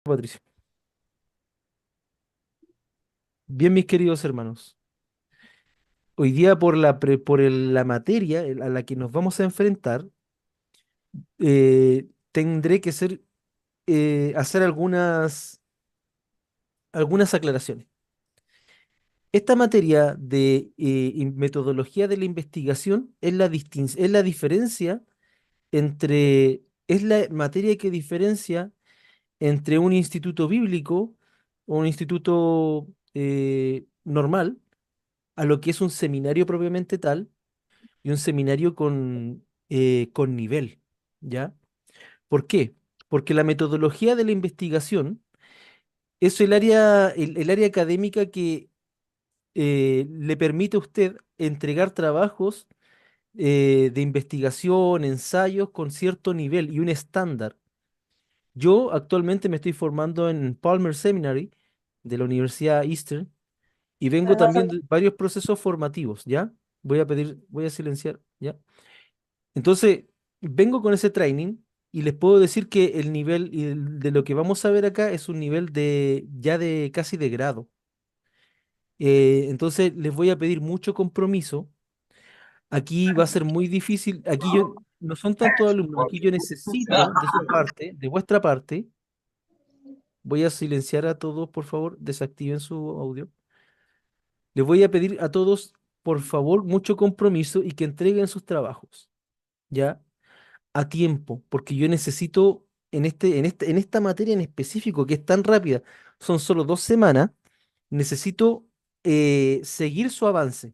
Patricio. Bien, mis queridos hermanos. Hoy día la materia a la que nos vamos a enfrentar, tendré que hacer algunas aclaraciones. Esta materia de metodología de la investigación es la diferencia es la materia que diferencia entre un instituto bíblico o un instituto normal a lo que es un seminario propiamente tal y un seminario con nivel, ¿ya? ¿Por qué? Porque la metodología de la investigación es el área académica que le permite a usted entregar trabajos de investigación, ensayos con cierto nivel y un estándar. Yo actualmente me estoy formando en Palmer Seminary de la Universidad Eastern y vengo también de varios procesos formativos, ¿ya? Voy a silenciar, ¿ya? Entonces, vengo con ese training y les puedo decir que el nivel de lo que vamos a ver acá es un nivel de ya de casi de grado. Entonces, les voy a pedir mucho compromiso. Aquí va a ser muy difícil. Aquí yo no son tantos alumnos. Aquí yo necesito de su parte, de vuestra parte. Voy a silenciar a todos, por favor, desactiven su audio. Les voy a pedir a todos, por favor, mucho compromiso y que entreguen sus trabajos, ¿ya? A tiempo, porque yo necesito en esta materia en específico, que es tan rápida, son solo 2 semanas, necesito seguir su avance.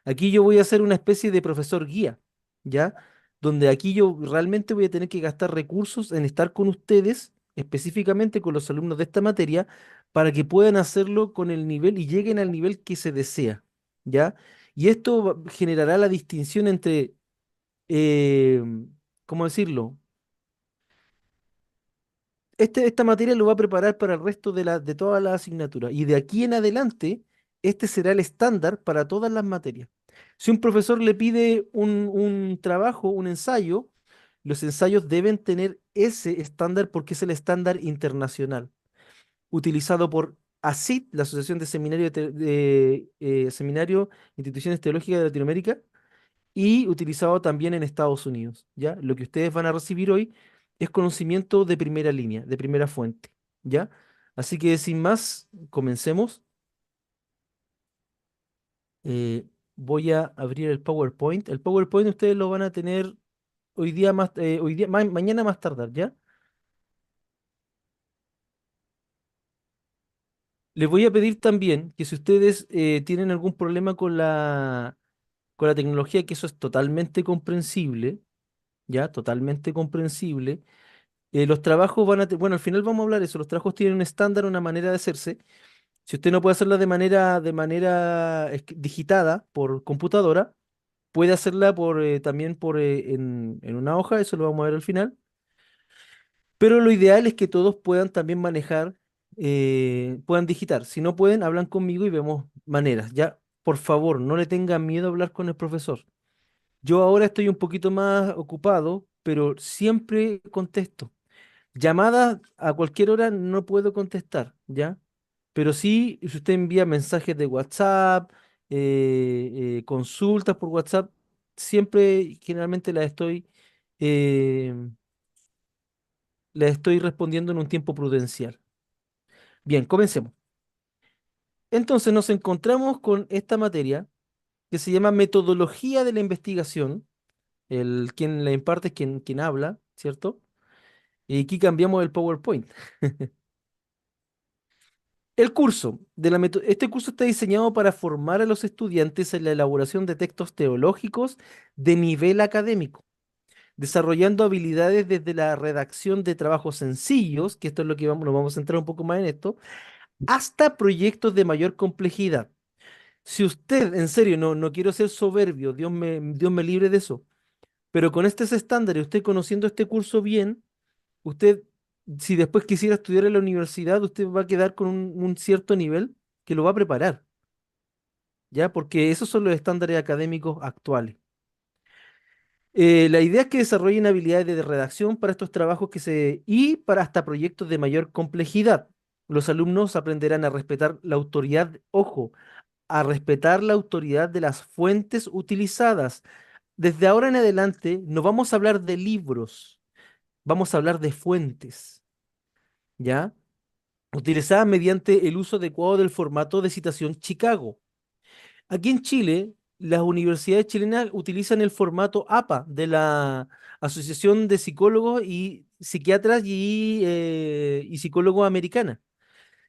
Aquí yo voy a ser una especie de profesor guía, ¿ya? Donde aquí yo realmente voy a tener que gastar recursos en estar con ustedes, específicamente con los alumnos de esta materia, para que puedan hacerlo con el nivel y lleguen al nivel que se desea, ¿ya? Y esto generará la distinción entre, eh, ¿cómo decirlo? Esta materia lo va a preparar para el resto de todas las asignaturas. Y de aquí en adelante, este será el estándar para todas las materias. Si un profesor le pide un trabajo, un ensayo, los ensayos deben tener ese estándar porque es el estándar internacional, utilizado por ACID, la Asociación de Seminario Instituciones Teológicas de Latinoamérica, y utilizado también en Estados Unidos, ¿ya? Lo que ustedes van a recibir hoy es conocimiento de primera línea, de primera fuente, ¿ya? Así que sin más, comencemos. Eh, Voy a abrir el PowerPoint. El PowerPoint ustedes lo van a tener mañana más tardar, ¿ya? Les voy a pedir también que si ustedes tienen algún problema con la tecnología, que eso es totalmente comprensible, ¿ya? Totalmente comprensible. Los trabajos bueno, al final vamos a hablar de eso. Los trabajos tienen un estándar, una manera de hacerse. Si usted no puede hacerla de manera digitada por computadora, puede hacerla también en una hoja, eso lo vamos a ver al final. Pero lo ideal es que todos puedan también manejar, puedan digitar. Si no pueden, hablan conmigo y vemos maneras. Ya, por favor, no le tengan miedo a hablar con el profesor. Yo ahora estoy un poquito más ocupado, pero siempre contesto. Llamadas a cualquier hora no puedo contestar, ¿ya? Pero sí, si usted envía mensajes de WhatsApp, consultas por WhatsApp, siempre generalmente eh, las estoy respondiendo en un tiempo prudencial. Bien, comencemos. Entonces nos encontramos con esta materia que se llama metodología de la investigación. Quien la imparte es quien habla, ¿cierto? Y aquí cambiamos el PowerPoint. Este curso está diseñado para formar a los estudiantes en la elaboración de textos teológicos de nivel académico, desarrollando habilidades desde la redacción de trabajos sencillos, que esto es lo que nos vamos a centrar un poco más en esto, hasta proyectos de mayor complejidad. Si usted, en serio, no quiero ser soberbio, Dios me libre de eso, pero con estos estándares, usted conociendo este curso bien, usted, si después quisiera estudiar en la universidad, usted va a quedar con un cierto nivel que lo va a preparar, ¿ya? Porque esos son los estándares académicos actuales. La idea es que desarrollen habilidades de redacción para estos trabajos y para hasta proyectos de mayor complejidad. Los alumnos aprenderán a respetar la autoridad, ojo, a respetar la autoridad de las fuentes utilizadas. Desde ahora en adelante no vamos a hablar de libros, vamos a hablar de fuentes, ¿ya? Utilizadas mediante el uso adecuado del formato de citación Chicago. Aquí en Chile, las universidades chilenas utilizan el formato APA de la Asociación de Psicólogos y Psiquiatras y Psicólogos Americana,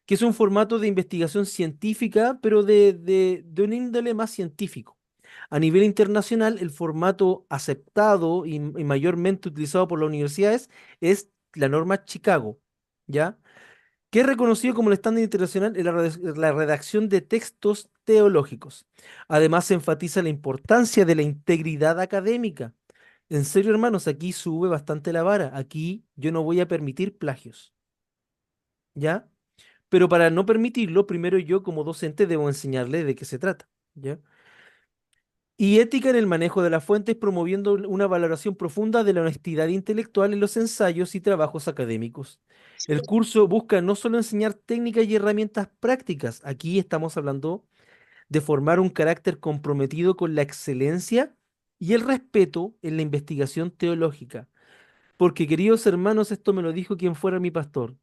que es un formato de investigación científica, pero de un índole más científico. A nivel internacional, el formato aceptado y mayormente utilizado por las universidades es la norma Chicago, ¿ya? Que es reconocido como el estándar internacional en la redacción de textos teológicos. Además, se enfatiza la importancia de la integridad académica. En serio, hermanos, aquí sube bastante la vara. Aquí yo no voy a permitir plagios, ¿ya? Pero para no permitirlo, primero yo como docente debo enseñarle de qué se trata, ¿ya? Y ética en el manejo de las fuentes, promoviendo una valoración profunda de la honestidad intelectual en los ensayos y trabajos académicos. El curso busca no solo enseñar técnicas y herramientas prácticas, aquí estamos hablando de formar un carácter comprometido con la excelencia y el respeto en la investigación teológica. Porque, queridos hermanos, esto me lo dijo quien fuera mi pastor.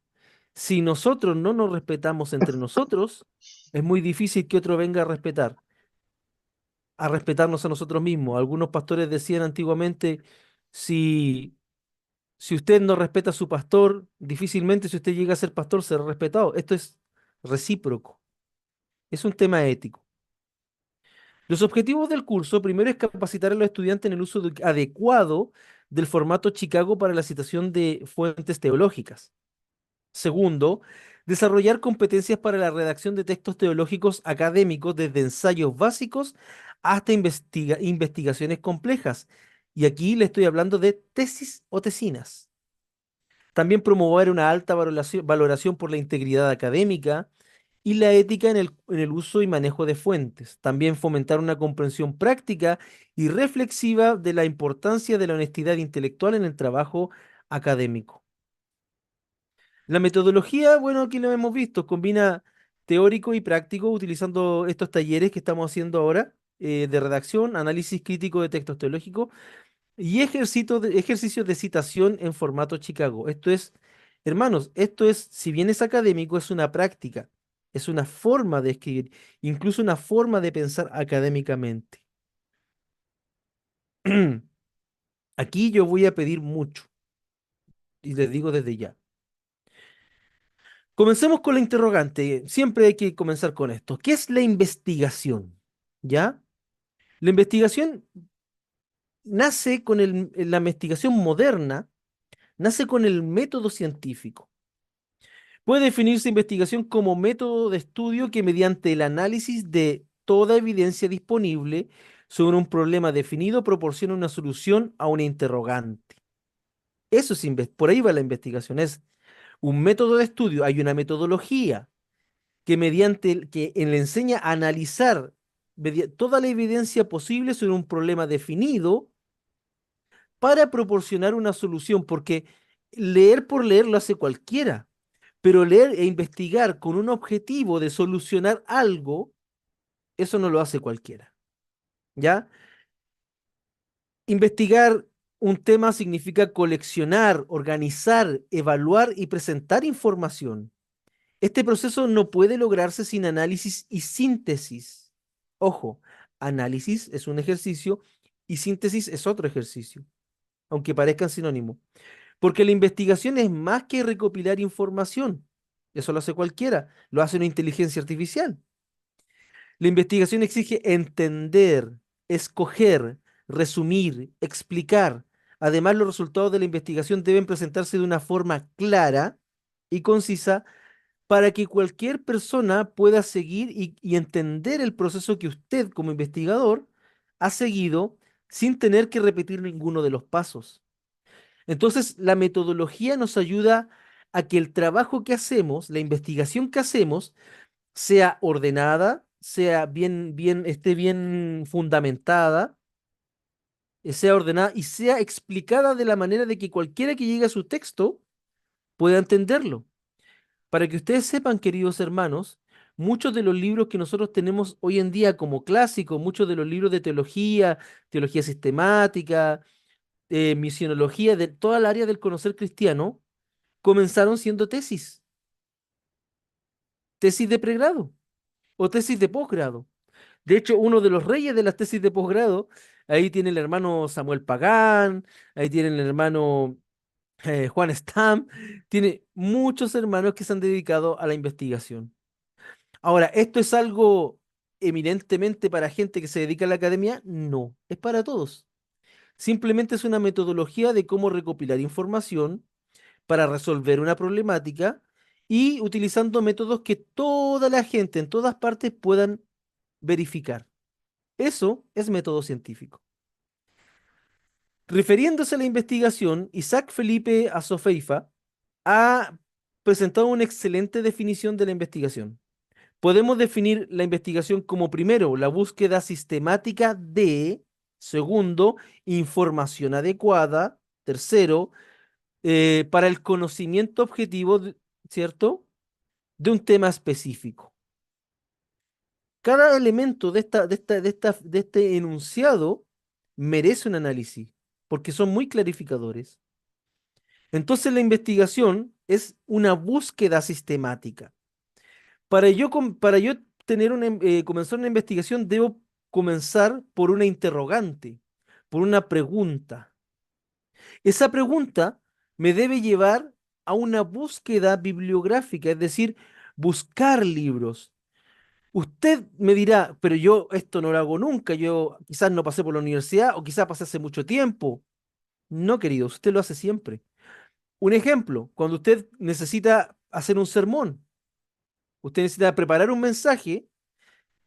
Si nosotros no nos respetamos entre nosotros, es muy difícil que otro venga a respetarnos a nosotros mismos. Algunos pastores decían antiguamente, si, si usted no respeta a su pastor, difícilmente si usted llega a ser pastor será respetado. Esto es recíproco, es un tema ético. Los objetivos del curso, primero es capacitar a los estudiantes en el uso adecuado del formato Chicago para la citación de fuentes teológicas. Segundo, desarrollar competencias para la redacción de textos teológicos académicos desde ensayos básicos hasta investigaciones complejas. Y aquí le estoy hablando de tesis o tesinas. También promover una alta valoración por la integridad académica y la ética en el uso y manejo de fuentes. También fomentar una comprensión práctica y reflexiva de la importancia de la honestidad intelectual en el trabajo académico. La metodología, bueno, aquí lo hemos visto, combina teórico y práctico utilizando estos talleres que estamos haciendo ahora de redacción, análisis crítico de textos teológicos y ejercicios de citación en formato Chicago. Esto es, hermanos, esto es, si bien es académico, es una práctica, es una forma de escribir, incluso una forma de pensar académicamente. Aquí yo voy a pedir mucho y les digo desde ya. Comencemos con la interrogante. Siempre hay que comenzar con esto. ¿Qué es la investigación? ¿Ya? La investigación nace la investigación moderna, nace con el método científico. Puede definirse investigación como método de estudio que mediante el análisis de toda evidencia disponible sobre un problema definido proporciona una solución a una interrogante. Eso es, por ahí va la investigación. Es un método de estudio, hay una metodología que que le enseña a analizar toda la evidencia posible sobre un problema definido para proporcionar una solución, porque leer por leer lo hace cualquiera, pero leer e investigar con un objetivo de solucionar algo, eso no lo hace cualquiera, ¿ya? Investigar un tema significa coleccionar, organizar, evaluar y presentar información. Este proceso no puede lograrse sin análisis y síntesis. Ojo, análisis es un ejercicio y síntesis es otro ejercicio, aunque parezcan sinónimos. Porque la investigación es más que recopilar información. Eso lo hace cualquiera, lo hace una inteligencia artificial. La investigación exige entender, escoger, resumir, explicar. Además, los resultados de la investigación deben presentarse de una forma clara y concisa para que cualquier persona pueda seguir y entender el proceso que usted como investigador ha seguido sin tener que repetir ninguno de los pasos. Entonces, la metodología nos ayuda a que el trabajo que hacemos, la investigación que hacemos, sea ordenada, esté bien fundamentada sea ordenada y sea explicada de la manera de que cualquiera que llegue a su texto pueda entenderlo. Para que ustedes sepan, queridos hermanos, muchos de los libros que nosotros tenemos hoy en día como clásicos, muchos de los libros de teología, teología sistemática, misionología, de toda el área del conocer cristiano, comenzaron siendo tesis de pregrado o tesis de posgrado. De hecho, uno de los reyes de las tesis de posgrado, ahí tiene el hermano Samuel Pagán, ahí tiene el hermano Juan Stam, tiene muchos hermanos que se han dedicado a la investigación. Ahora, ¿esto es algo eminentemente para gente que se dedica a la academia? No, es para todos. Simplemente es una metodología de cómo recopilar información para resolver una problemática y utilizando métodos que toda la gente en todas partes puedan verificar. Eso es método científico. Refiriéndose a la investigación, Isaac Felipe Asofeifa ha presentado una excelente definición de la investigación. Podemos definir la investigación como primero, la búsqueda sistemática de, segundo, información adecuada, tercero, para el conocimiento objetivo, ¿cierto? De un tema específico. Cada elemento de este enunciado merece un análisis, porque son muy clarificadores. Entonces la investigación es una búsqueda sistemática. Para yo tener comenzar una investigación, debo comenzar por una interrogante, por una pregunta. Esa pregunta me debe llevar a una búsqueda bibliográfica, es decir, buscar libros. Usted me dirá, pero yo esto no lo hago nunca, yo quizás no pasé por la universidad o quizás pasé hace mucho tiempo. No, querido, usted lo hace siempre. Un ejemplo, cuando usted necesita hacer un sermón, usted necesita preparar un mensaje,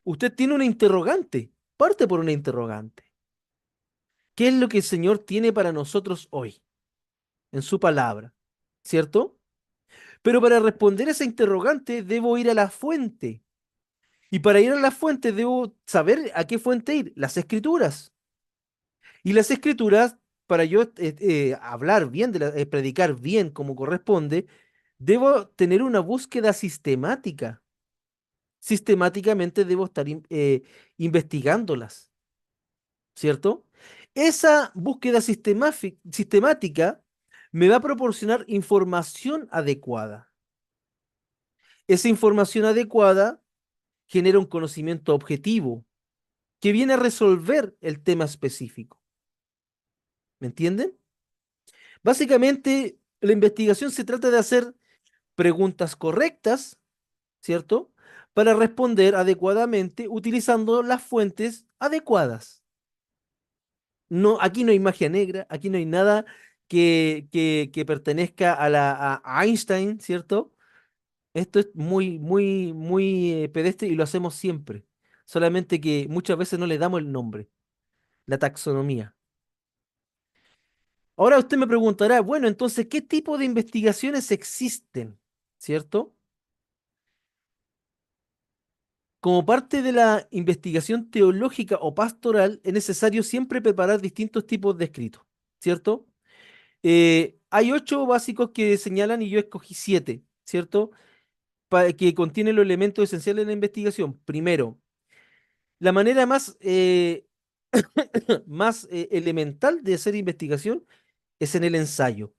usted tiene una interrogante, parte por una interrogante. ¿Qué es lo que el Señor tiene para nosotros hoy en su palabra? ¿Cierto? Pero para responder esa interrogante debo ir a la fuente. Y para ir a la fuente debo saber a qué fuente ir, las escrituras. Y las escrituras, para yo hablar bien, predicar bien como corresponde, debo tener una búsqueda sistemática. Sistemáticamente debo estar investigándolas, ¿cierto? Esa búsqueda sistemática me va a proporcionar información adecuada. Esa información adecuada genera un conocimiento objetivo que viene a resolver el tema específico. ¿Me entienden? Básicamente, la investigación se trata de hacer preguntas correctas, ¿cierto? Para responder adecuadamente utilizando las fuentes adecuadas. No, aquí no hay magia negra, aquí no hay nada que pertenezca a Einstein, ¿cierto? Esto es muy pedestre y lo hacemos siempre. Solamente que muchas veces no le damos el nombre, la taxonomía. Ahora usted me preguntará, bueno, entonces, ¿qué tipo de investigaciones existen? ¿Cierto? Como parte de la investigación teológica o pastoral, es necesario siempre preparar distintos tipos de escritos, ¿cierto? Hay 8 básicos que señalan y yo escogí 7, ¿cierto? Que contienen los elementos esenciales de la investigación. Primero, la manera más elemental de hacer investigación es en el ensayo.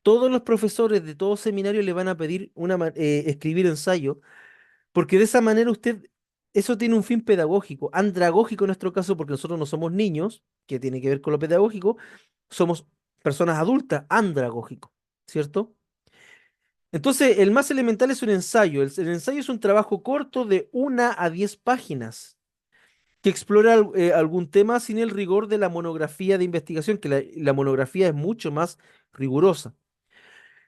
Todos los profesores de todo seminario le van a pedir escribir ensayo, porque de esa manera eso tiene un fin pedagógico, andragógico en nuestro caso, porque nosotros no somos niños, que tiene que ver con lo pedagógico, somos personas adultas, andragógico, ¿cierto? Entonces, el más elemental es un ensayo. El ensayo es un trabajo corto de 1 a 10 páginas que explora algún tema sin el rigor de la monografía de investigación, que la monografía es mucho más rigurosa.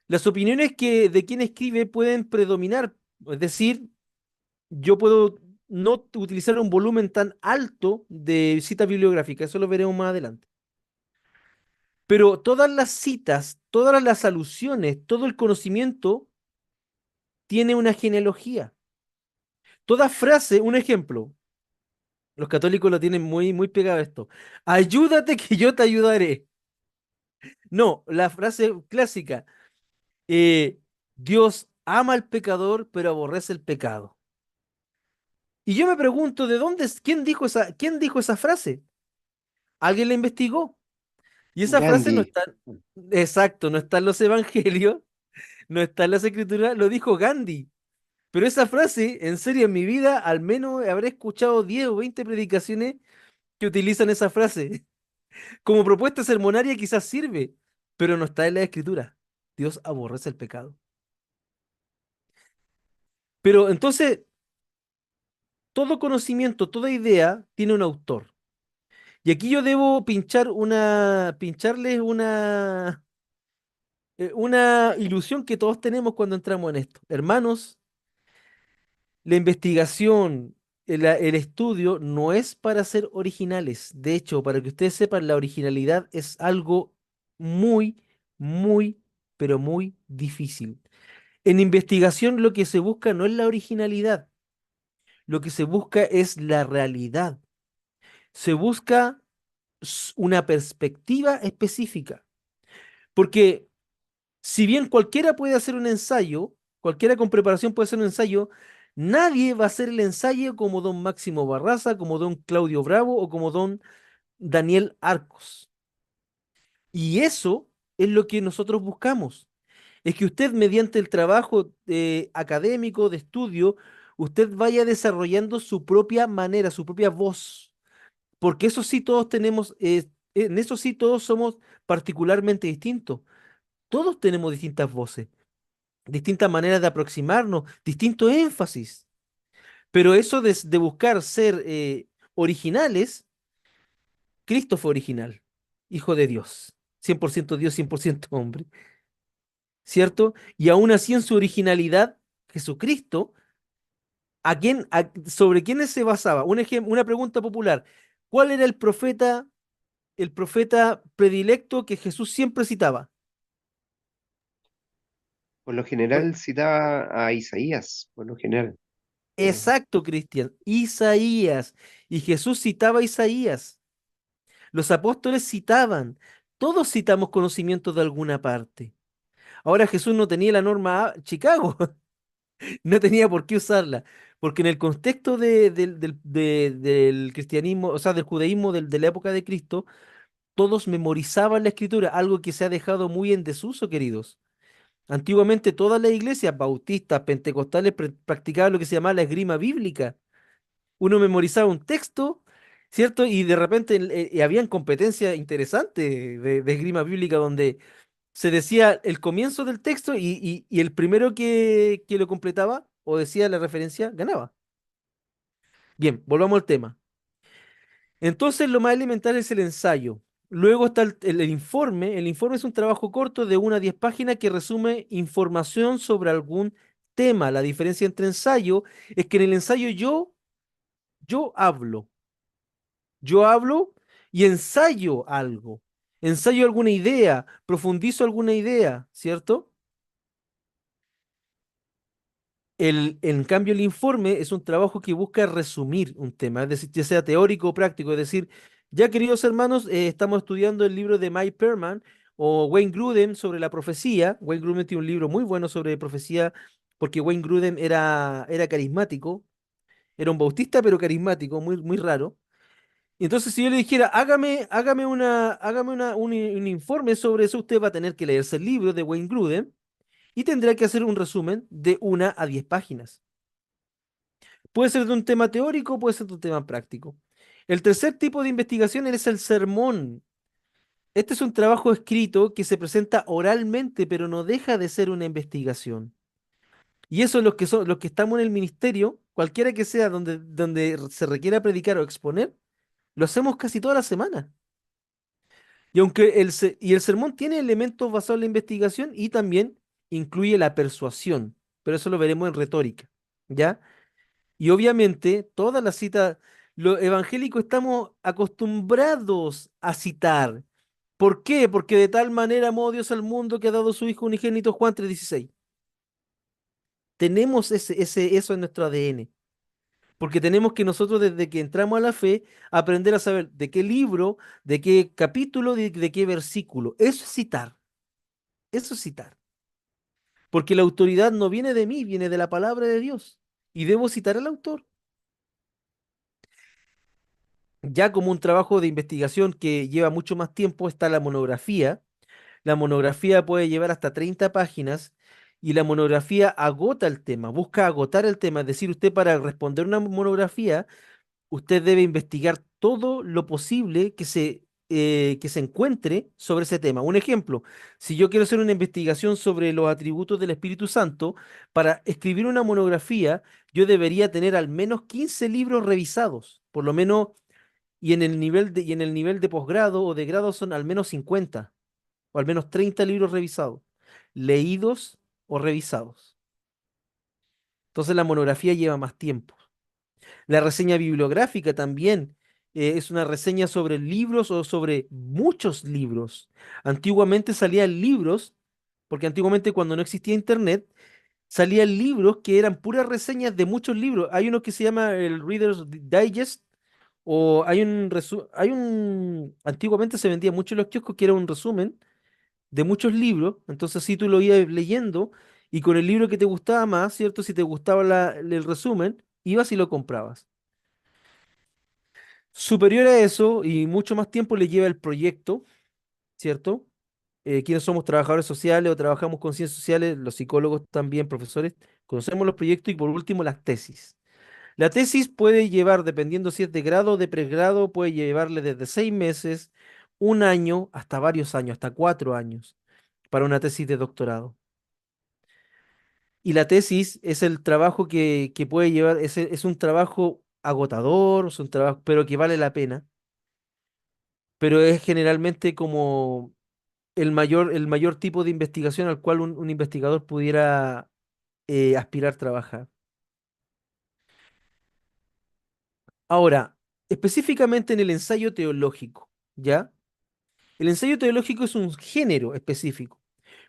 Las opiniones de quien escribe pueden predominar, es decir, yo puedo no utilizar un volumen tan alto de citas bibliográficas, eso lo veremos más adelante. Pero todas las citas, todas las alusiones, todo el conocimiento tiene una genealogía. Toda frase, un ejemplo. Los católicos lo tienen muy, muy pegado a esto. Ayúdate que yo te ayudaré. No, la frase clásica. eh, Dios ama al pecador, pero aborrece el pecado. Y yo me pregunto, ¿de dónde, quién dijo esa frase? ¿Alguien la investigó? Y esa frase no Gandhi. está, exacto, no está en los evangelios, no está en las escrituras, lo dijo Gandhi. Pero esa frase, en serio, en mi vida, al menos habré escuchado 10 o 20 predicaciones que utilizan esa frase. Como propuesta sermonaria quizás sirve, pero no está en la escritura. Dios aborrece el pecado. Pero entonces, todo conocimiento, toda idea tiene un autor. Y aquí yo debo pincharles una ilusión que todos tenemos cuando entramos en esto. Hermanos, la investigación, el estudio no es para ser originales. De hecho, para que ustedes sepan, la originalidad es algo muy, muy, pero muy difícil. En investigación lo que se busca no es la originalidad, lo que se busca es la realidad. Se busca una perspectiva específica. Porque si bien cualquiera puede hacer un ensayo, cualquiera con preparación puede hacer un ensayo, nadie va a hacer el ensayo como don Máximo Barraza, como don Claudio Bravo o como don Daniel Arcos. Y eso es lo que nosotros buscamos. Es que usted mediante el trabajo académico, de estudio, usted vaya desarrollando su propia manera, su propia voz. Porque eso sí todos tenemos, en eso sí todos somos particularmente distintos. Todos tenemos distintas voces, distintas maneras de aproximarnos, distinto énfasis. Pero eso de buscar ser originales, Cristo fue original, Hijo de Dios, 100% Dios, 100% hombre, ¿cierto? Y aún así en su originalidad, Jesucristo, ¿sobre quiénes se basaba? Una pregunta popular. ¿Cuál era el profeta predilecto que Jesús siempre citaba? Por lo ¿Cuál? general citaba a Isaías, por lo general. Eh, Exacto, Cristian, Isaías. Y Jesús citaba a Isaías. Los apóstoles citaban. Todos citamos conocimientos de alguna parte. Ahora Jesús no tenía la norma Chicago, no tenía por qué usarla, porque en el contexto del cristianismo, o sea, del judaísmo de la época de Cristo, todos memorizaban la escritura, algo que se ha dejado muy en desuso, queridos. Antiguamente todas las iglesias bautistas, pentecostales practicaban lo que se llamaba la esgrima bíblica. Uno memorizaba un texto, ¿cierto? Y de repente habían competencias interesantes de esgrima bíblica donde se decía el comienzo del texto y el primero que lo completaba o decía la referencia ganaba. Bien, volvamos al tema. Entonces lo más elemental es el ensayo. Luego está el informe. El informe es un trabajo corto de 1 a 10 páginas que resume información sobre algún tema. La diferencia entre ensayo es que en el ensayo yo hablo. Yo hablo y ensayo algo. Ensayo alguna idea, profundizo alguna idea, ¿cierto? En cambio, el informe es un trabajo que busca resumir un tema, es decir, ya sea teórico o práctico. Es decir, ya queridos hermanos, estamos estudiando el libro de Mike Perman o Wayne Grudem sobre la profecía. Wayne Grudem tiene un libro muy bueno sobre profecía porque Wayne Grudem era carismático, era un bautista pero carismático, muy, muy raro. Y entonces, si yo le dijera, hágame un informe sobre eso, usted va a tener que leerse el libro de Wayne Grudem y tendrá que hacer un resumen de 1 a 10 páginas. Puede ser de un tema teórico, puede ser de un tema práctico. El tercer tipo de investigación es el sermón. Este es un trabajo escrito que se presenta oralmente, pero no deja de ser una investigación. Y eso es los que estamos en el ministerio, cualquiera que sea donde se requiera predicar o exponer, lo hacemos casi toda la semana. Y aunque el sermón tiene elementos basados en la investigación y también incluye la persuasión, pero eso lo veremos en retórica, ¿ya? Y obviamente todas las citas, los evangélicos estamos acostumbrados a citar. ¿Por qué? Porque de tal manera amó Dios al mundo que ha dado su Hijo unigénito, Juan 3:16. Tenemos eso en nuestro ADN. Porque tenemos que nosotros desde que entramos a la fe aprender a saber de qué libro, de qué capítulo, de qué versículo. Eso es citar, eso es citar. Porque la autoridad no viene de mí, viene de la palabra de Dios. Y debo citar al autor. Ya como un trabajo de investigación que lleva mucho más tiempo está la monografía. La monografía puede llevar hasta 30 páginas y la monografía agota el tema, busca agotar el tema. Es decir, usted para responder una monografía, usted debe investigar todo lo posible que se encuentre sobre ese tema. Un ejemplo, si yo quiero hacer una investigación sobre los atributos del Espíritu Santo, para escribir una monografía, yo debería tener al menos 15 libros revisados, por lo menos, y en el nivel de posgrado o de grado son al menos 50 o al menos 30 libros revisados, leídos o revisados. Entonces la monografía lleva más tiempo. La reseña bibliográfica también es una reseña sobre libros o sobre muchos libros. Antiguamente salían libros, porque antiguamente cuando no existía internet, salían libros que eran puras reseñas de muchos libros. Hay uno que se llama el Reader's Digest, o antiguamente se vendía mucho en los kioscos que era un resumen de muchos libros, entonces si tú lo ibas leyendo y con el libro que te gustaba más, ¿cierto? Si te gustaba el resumen, ibas y lo comprabas. Superior a eso, y mucho más tiempo le lleva el proyecto, ¿cierto? Quienes somos trabajadores sociales o trabajamos con ciencias sociales, los psicólogos también, profesores, conocemos los proyectos y por último las tesis. La tesis puede llevar, dependiendo si es de grado o de pregrado, puede llevarle desde 6 meses, un año, hasta varios años, hasta 4 años, para una tesis de doctorado. Y la tesis es el trabajo que puede llevar, es un trabajo agotador, es un trabajo, pero que vale la pena, pero es generalmente como el mayor tipo de investigación al cual un investigador pudiera aspirar a trabajar. Ahora, específicamente en el ensayo teológico, ¿ya? El ensayo teológico es un género específico,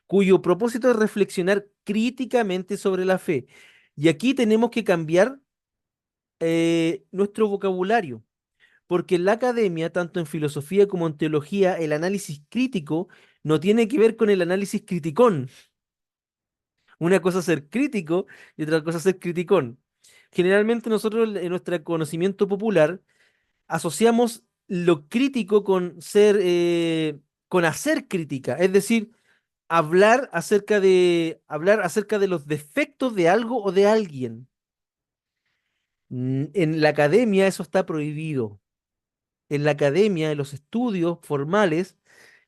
cuyo propósito es reflexionar críticamente sobre la fe. Y aquí tenemos que cambiar nuestro vocabulario. Porque en la academia, tanto en filosofía como en teología, el análisis crítico no tiene que ver con el análisis criticón. Una cosa es ser crítico y otra cosa es ser criticón. Generalmente nosotros en nuestro conocimiento popular asociamos lo crítico con hacer crítica, es decir, hablar acerca de los defectos de algo o de alguien. En la academia eso está prohibido. En la academia, en los estudios formales,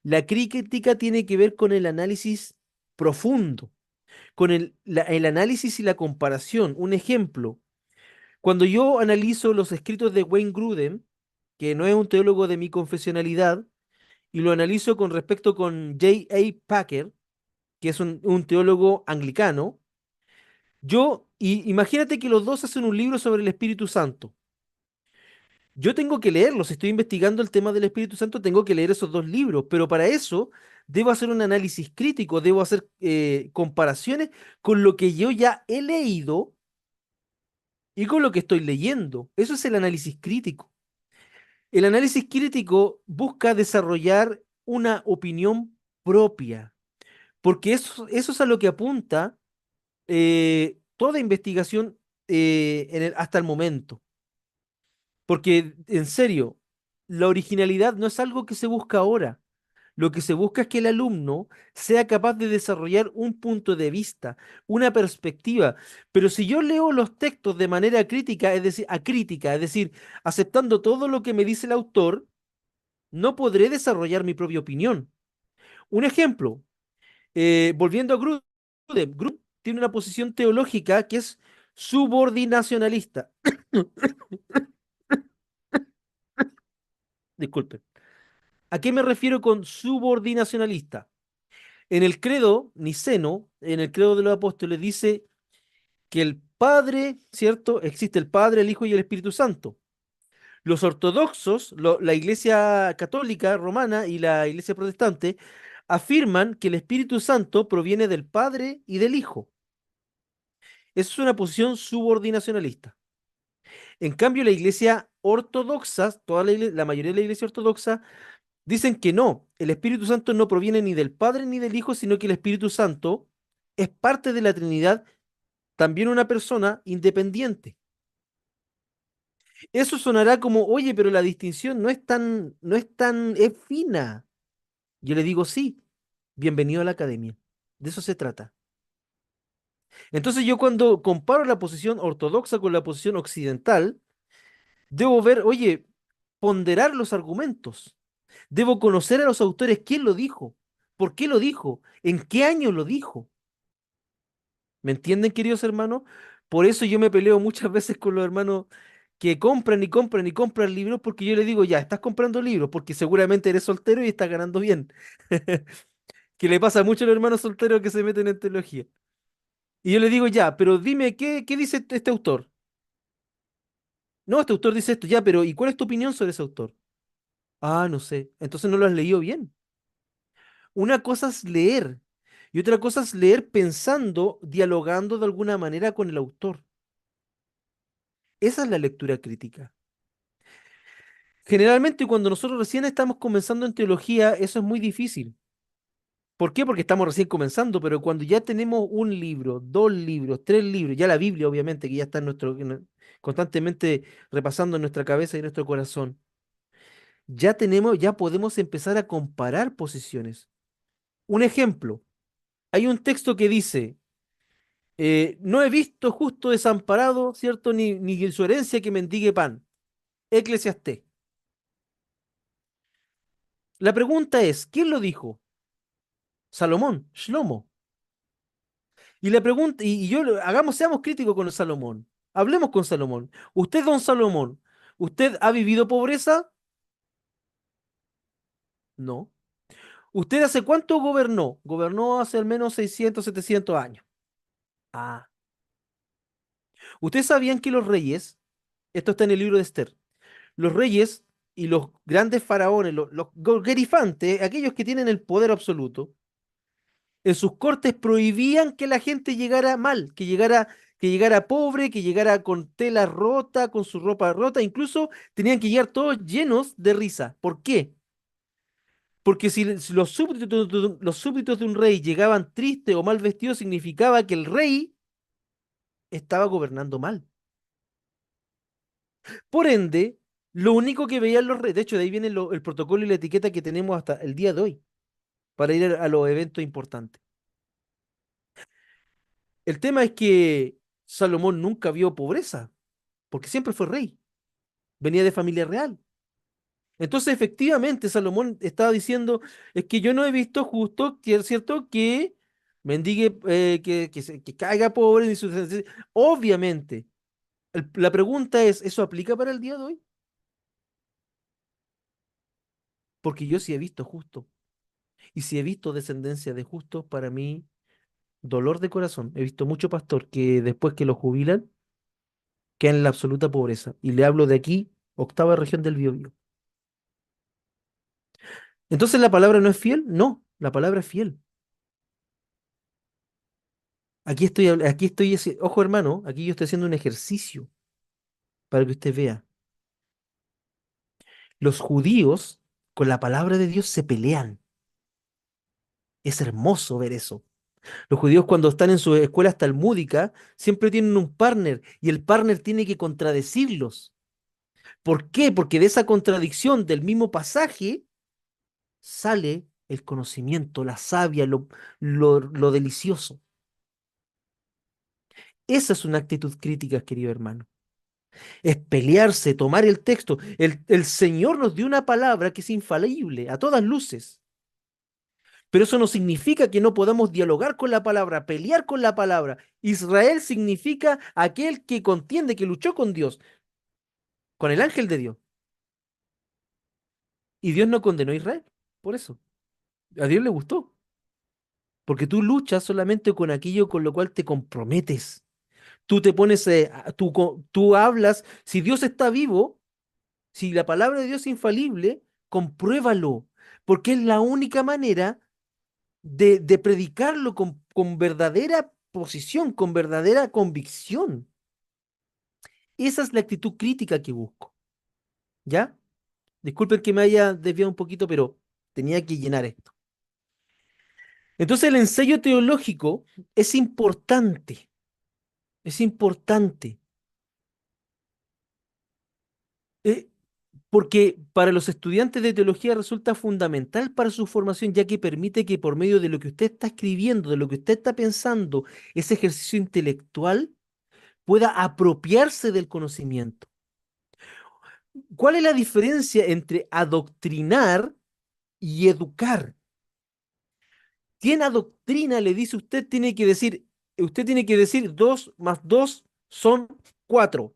la crítica tiene que ver con el análisis profundo, con el análisis y la comparación. Un ejemplo, cuando yo analizo los escritos de Wayne Grudem, que no es un teólogo de mi confesionalidad, y lo analizo con respecto con J. A. Packer, que es un teólogo anglicano, imagínate que los dos hacen un libro sobre el Espíritu Santo. Yo tengo que leerlos, si estoy investigando el tema del Espíritu Santo, tengo que leer esos dos libros, pero para eso debo hacer un análisis crítico, debo hacer comparaciones con lo que yo ya he leído y con lo que estoy leyendo. Eso es el análisis crítico. El análisis crítico busca desarrollar una opinión propia, porque eso es a lo que apunta toda investigación hasta el momento. Porque, en serio, la originalidad no es algo que se busca ahora. Lo que se busca es que el alumno sea capaz de desarrollar un punto de vista, una perspectiva. Pero si yo leo los textos de manera crítica, es decir, acrítica, es decir, aceptando todo lo que me dice el autor, no podré desarrollar mi propia opinión. Un ejemplo, volviendo a Grudem, Grudem tiene una posición teológica que es subordinacionalista. Disculpe. ¿A qué me refiero con subordinacionalista? En el credo niceno, en el credo de los apóstoles, dice que el Padre, ¿cierto? Existe el Padre, el Hijo y el Espíritu Santo. Los ortodoxos, la Iglesia Católica Romana y la Iglesia Protestante afirman que el Espíritu Santo proviene del Padre y del Hijo. Eso es una posición subordinacionalista. En cambio, la iglesia ortodoxa, la mayoría de la iglesia ortodoxa, dicen que no, el Espíritu Santo no proviene ni del Padre ni del Hijo, sino que el Espíritu Santo es parte de la Trinidad, también una persona independiente. Eso sonará como, oye, pero la distinción es fina. Yo le digo, sí, bienvenido a la academia. De eso se trata. Entonces yo cuando comparo la posición ortodoxa con la posición occidental, debo ver, oye, ponderar los argumentos. Debo conocer a los autores, quién lo dijo, por qué lo dijo, en qué año lo dijo. ¿Me entienden, queridos hermanos? Por eso yo me peleo muchas veces con los hermanos que compran y compran y compran libros, porque yo les digo, ya, estás comprando libros, porque seguramente eres soltero y estás ganando bien. Que le pasa mucho a los hermanos solteros que se meten en teología. Y yo le digo, ya, pero dime, ¿qué dice este autor? No, este autor dice esto, ya, pero ¿y cuál es tu opinión sobre ese autor? Ah, no sé. Entonces no lo has leído bien. Una cosa es leer y otra cosa es leer pensando, dialogando de alguna manera con el autor. Esa es la lectura crítica. Generalmente cuando nosotros recién estamos comenzando en teología, eso es muy difícil. ¿Por qué? Porque estamos recién comenzando, pero cuando ya tenemos un libro, dos libros, tres libros, ya la Biblia obviamente, que ya está constantemente repasando en nuestra cabeza y en nuestro corazón, ya podemos empezar a comparar posiciones. Un ejemplo, hay un texto que dice, no he visto justo desamparado, ¿cierto? Ni en su herencia que mendigue pan. Eclesiastés. La pregunta es, ¿quién lo dijo? Salomón, Shlomo. Y la pregunta, seamos críticos con Salomón. Hablemos con Salomón. Usted, don Salomón, ¿usted ha vivido pobreza? No. ¿Usted hace cuánto gobernó? Gobernó hace al menos 600, 700 años. Ah. ¿Ustedes sabían que los reyes, esto está en el libro de Esther, los reyes y los grandes faraones, los gerifantes, aquellos que tienen el poder absoluto, en sus cortes prohibían que la gente llegara mal, que llegara pobre, que llegara con tela rota, con su ropa rota, incluso tenían que llegar todos llenos de risa. ¿Por qué? Porque si los súbditos de un rey llegaban tristes o mal vestidos, significaba que el rey estaba gobernando mal. Por ende, lo único que veían los reyes, de hecho, de ahí viene el protocolo y la etiqueta que tenemos hasta el día de hoy para ir a los eventos importantes. El tema es que Salomón nunca vio pobreza, porque siempre fue rey, venía de familia real. Entonces, efectivamente, Salomón estaba diciendo, es que yo no he visto justo, que es cierto, que mendigue, que caiga pobre. Obviamente, la pregunta es, ¿eso aplica para el día de hoy? Porque yo sí he visto justo. Y si he visto descendencia de justos, para mí, dolor de corazón. He visto mucho pastor que después que lo jubilan, queda en la absoluta pobreza. Y le hablo de aquí, octava región del Biobío. Entonces, ¿la palabra no es fiel? No, la palabra es fiel. Ojo hermano, aquí yo estoy haciendo un ejercicio para que usted vea. Los judíos con la palabra de Dios se pelean. Es hermoso ver eso. Los judíos cuando están en sus escuelas talmúdicas siempre tienen un partner y el partner tiene que contradecirlos. ¿Por qué? Porque de esa contradicción del mismo pasaje sale el conocimiento, la savia, lo delicioso. Esa es una actitud crítica, querido hermano. Es pelearse, tomar el texto. El Señor nos dio una palabra que es infalible, a todas luces. Pero eso no significa que no podamos dialogar con la palabra, pelear con la palabra. Israel significa aquel que contiende, que luchó con Dios, con el ángel de Dios. Y Dios no condenó a Israel. Por eso. A Dios le gustó. Porque tú luchas solamente con aquello con lo cual te comprometes. Tú te pones, tú hablas. Si Dios está vivo, si la palabra de Dios es infalible, compruébalo. Porque es la única manera de predicarlo con verdadera posición, con verdadera convicción. Esa es la actitud crítica que busco, ¿ya? Disculpen que me haya desviado un poquito, pero tenía que llenar esto. Entonces el ensayo teológico es importante, es importante, eh, porque para los estudiantes de teología resulta fundamental para su formación, ya que permite que por medio de lo que usted está escribiendo, de lo que usted está pensando, ese ejercicio intelectual pueda apropiarse del conocimiento. ¿Cuál es la diferencia entre adoctrinar y educar? Quien adoctrina le dice usted tiene que decir 2 más 2 son 4.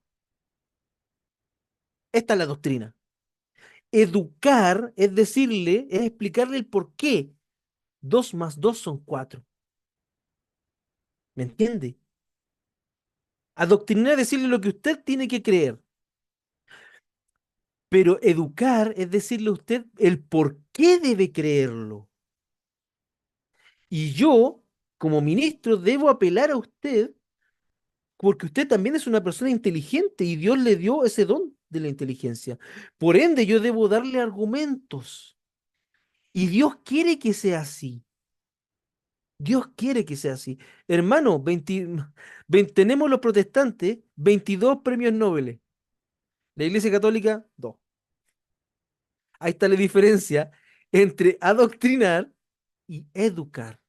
Esta es la doctrina. Educar es decirle, es explicarle el por qué 2 más 2 son 4. ¿Me entiende? Adoctrinar es decirle lo que usted tiene que creer, pero educar es decirle a usted el por qué debe creerlo. Y yo, como ministro, debo apelar a usted porque usted también es una persona inteligente y Dios le dio ese don de la inteligencia. Por ende, yo debo darle argumentos. Y Dios quiere que sea así. Dios quiere que sea así. Hermano, tenemos los protestantes 22 premios Nobel. La Iglesia Católica, 2. Ahí está la diferencia entre adoctrinar y educar.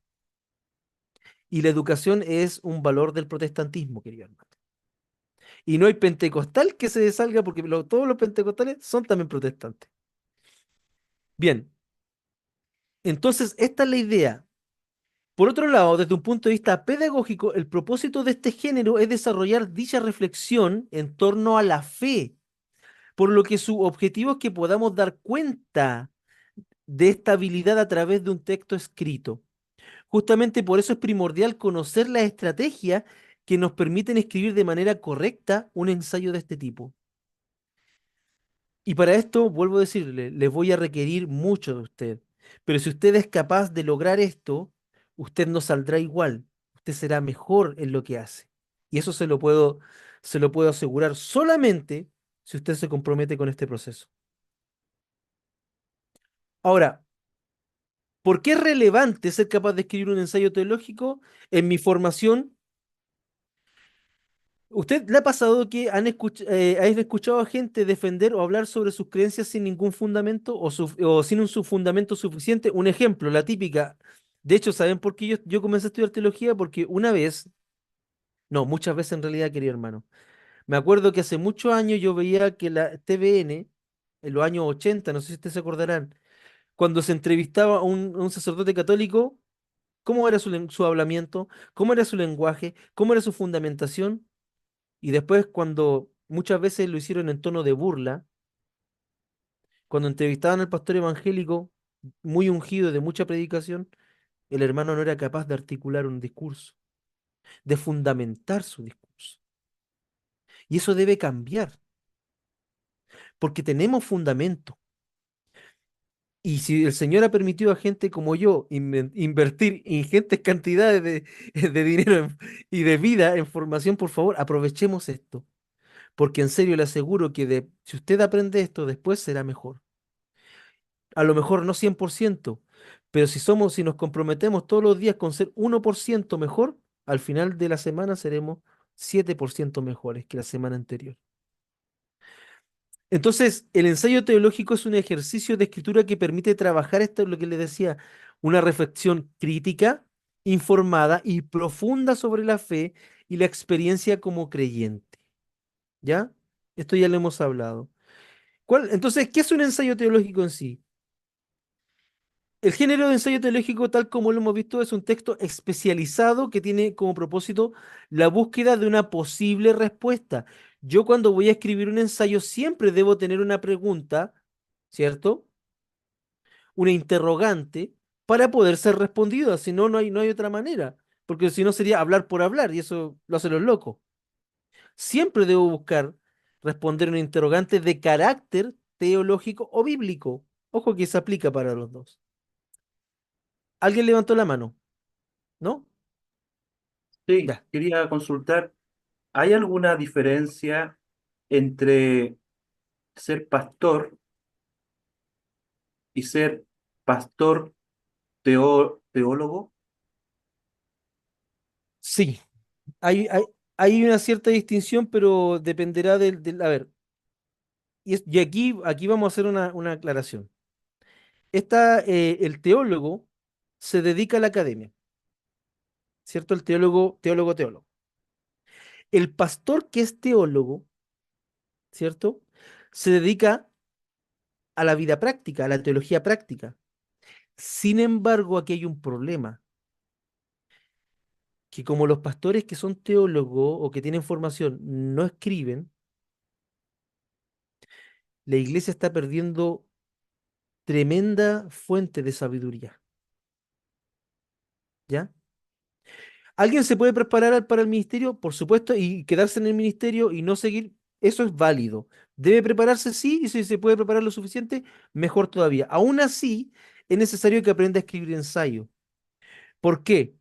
Y la educación es un valor del protestantismo, querido hermano. Y no hay pentecostal que se salga porque todos los pentecostales son también protestantes. Bien, entonces esta es la idea. Por otro lado, desde un punto de vista pedagógico, el propósito de este género es desarrollar dicha reflexión en torno a la fe, por lo que su objetivo es que podamos dar cuenta de esta habilidad a través de un texto escrito. Justamente por eso es primordial conocer las estrategias que nos permiten escribir de manera correcta un ensayo de este tipo. Y para esto, vuelvo a decirle, les voy a requerir mucho de usted. Pero si usted es capaz de lograr esto, usted no saldrá igual. Usted será mejor en lo que hace. Y eso se lo puedo asegurar solamente si usted se compromete con este proceso. Ahora, ¿por qué es relevante ser capaz de escribir un ensayo teológico? En mi formación, ¿usted le ha pasado que han escuchado a gente defender o hablar sobre sus creencias sin ningún fundamento o sin un fundamento suficiente? Un ejemplo, la típica. De hecho, ¿saben por qué yo comencé a estudiar teología? Porque una vez, no, muchas veces en realidad, querido hermano, me acuerdo que hace muchos años yo veía que la TVN, en los años 80, no sé si ustedes se acordarán, cuando se entrevistaba a un sacerdote católico, ¿cómo era su hablamiento? ¿Cómo era su lenguaje? ¿Cómo era su fundamentación? Y después, cuando muchas veces lo hicieron en tono de burla, cuando entrevistaban al pastor evangélico, muy ungido de mucha predicación, el hermano no era capaz de articular un discurso, de fundamentar su discurso. Y eso debe cambiar, porque tenemos fundamento. Y si el Señor ha permitido a gente como yo invertir ingentes cantidades de dinero y de vida en formación, por favor, aprovechemos esto. Porque en serio le aseguro que si usted aprende esto, después será mejor. A lo mejor no 100%, pero si nos comprometemos todos los días con ser 1% mejor, al final de la semana seremos 7% mejores que la semana anterior. Entonces, el ensayo teológico es un ejercicio de escritura que permite trabajar esto, es lo que les decía, una reflexión crítica, informada y profunda sobre la fe y la experiencia como creyente. ¿Ya? Esto ya lo hemos hablado. Entonces, ¿qué es un ensayo teológico en sí? El género de ensayo teológico, tal como lo hemos visto, es un texto especializado que tiene como propósito la búsqueda de una posible respuesta. Yo cuando voy a escribir un ensayo siempre debo tener una pregunta, ¿cierto? Una interrogante para poder ser respondida, si no, no hay otra manera, porque si no sería hablar por hablar y eso lo hacen los locos. Siempre debo buscar responder una interrogante de carácter teológico o bíblico. Ojo que se aplica para los dos. ¿Alguien levantó la mano? ¿No? Sí, Ya. quería consultar, ¿hay alguna diferencia entre ser pastor y ser pastor teólogo? Sí, hay una cierta distinción, pero dependerá a ver, y aquí vamos a hacer una aclaración. El teólogo se dedica a la academia, ¿cierto? El teólogo. El pastor que es teólogo, ¿cierto? Se dedica a la vida práctica, a la teología práctica. Sin embargo, aquí hay un problema, que como los pastores que son teólogos o que tienen formación no escriben, la iglesia está perdiendo tremenda fuente de sabiduría, ¿ya? ¿Alguien se puede preparar para el ministerio? Por supuesto, y quedarse en el ministerio y no seguir, eso es válido. ¿Debe prepararse? Sí, y si se puede preparar lo suficiente, mejor todavía. Aún así, es necesario que aprenda a escribir ensayo. ¿Por qué?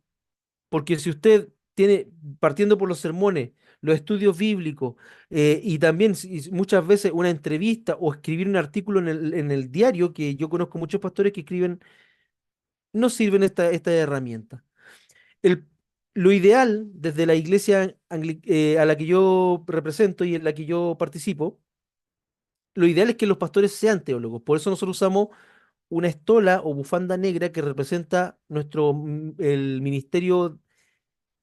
Porque si usted tiene, partiendo por los sermones, los estudios bíblicos, y también muchas veces una entrevista o escribir un artículo en el diario, que yo conozco muchos pastores que escriben, no sirven esta herramienta. El, lo ideal desde la iglesia a la que yo represento y en la que yo participo, lo ideal es que los pastores sean teólogos. Por eso nosotros usamos una estola o bufanda negra que representa el ministerio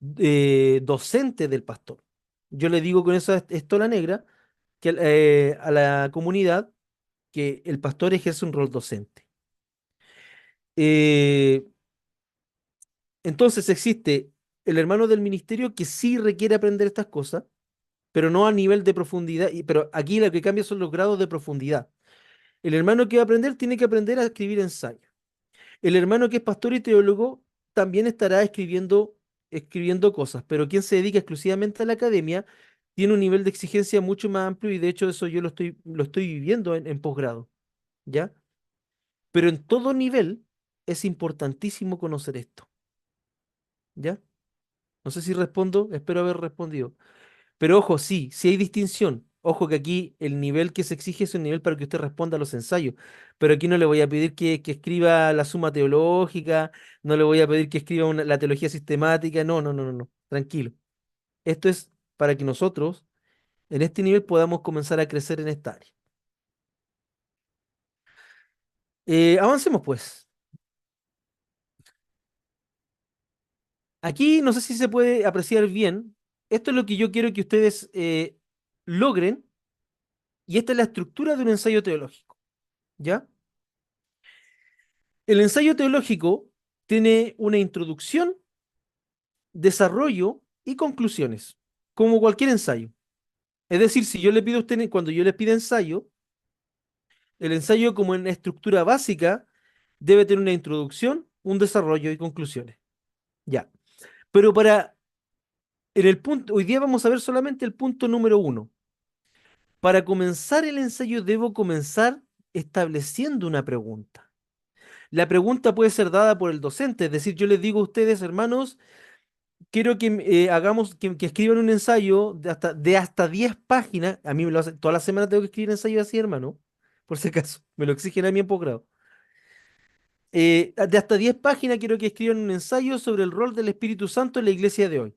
docente del pastor. Yo le digo con esa estola negra a la comunidad que el pastor ejerce un rol docente. Eh, entonces existe el hermano del ministerio que sí requiere aprender estas cosas, pero no a nivel de profundidad. Pero aquí lo que cambia son los grados de profundidad. El hermano que va a aprender tiene que aprender a escribir ensayos. El hermano que es pastor y teólogo también estará escribiendo cosas, pero quien se dedica exclusivamente a la academia tiene un nivel de exigencia mucho más amplio y de hecho eso yo lo estoy viviendo en posgrado, ¿ya? Pero en todo nivel es importantísimo conocer esto, ¿ya? No sé si respondo, espero haber respondido. Pero ojo, sí hay distinción. Ojo que aquí el nivel que se exige es un nivel para que usted responda a los ensayos. Pero aquí no le voy a pedir que escriba la suma teológica, no le voy a pedir que escriba la teología sistemática. No, no, no, no, no. Tranquilo. Esto es para que nosotros en este nivel podamos comenzar a crecer en esta área. Avancemos pues. Aquí no sé si se puede apreciar bien. Esto es lo que yo quiero que ustedes logren y esta es la estructura de un ensayo teológico. ¿Ya? El ensayo teológico tiene una introducción, desarrollo y conclusiones, como cualquier ensayo. Es decir, si yo le pido a usted, cuando yo le pido ensayo, el ensayo como en estructura básica debe tener una introducción, un desarrollo y conclusiones. Ya. Pero en el punto, hoy día vamos a ver solamente el punto número uno. Para comenzar el ensayo debo comenzar estableciendo una pregunta. La pregunta puede ser dada por el docente, es decir, yo les digo a ustedes, hermanos, quiero que hagamos, que escriban un ensayo de hasta 10 páginas. A mí me lo hacen, toda la semana tengo que escribir ensayo así, hermano, por si acaso, me lo exigen a mí en posgrado. De hasta 10 páginas quiero que escriban un ensayo sobre el rol del Espíritu Santo en la iglesia de hoy.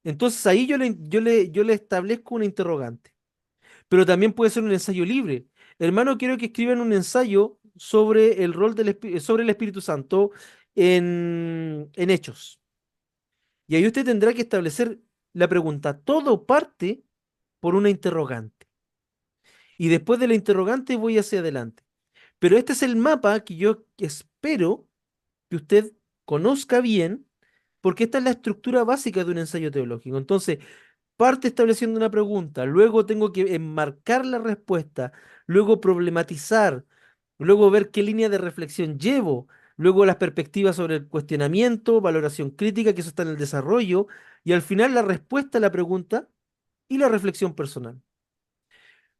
Entonces ahí yo le establezco una interrogante. Pero también puede ser un ensayo libre. Hermano, quiero que escriban un ensayo sobre el rol sobre el Espíritu Santo en Hechos. Y ahí usted tendrá que establecer la pregunta. Todo parte por una interrogante. Y después de la interrogante voy hacia adelante. Pero este es el mapa que yo espero que usted conozca bien, porque esta es la estructura básica de un ensayo teológico. Entonces, parte estableciendo una pregunta, luego tengo que enmarcar la respuesta, luego problematizar, luego ver qué línea de reflexión llevo, luego las perspectivas sobre el cuestionamiento, valoración crítica, que eso está en el desarrollo, y al final la respuesta a la pregunta y la reflexión personal.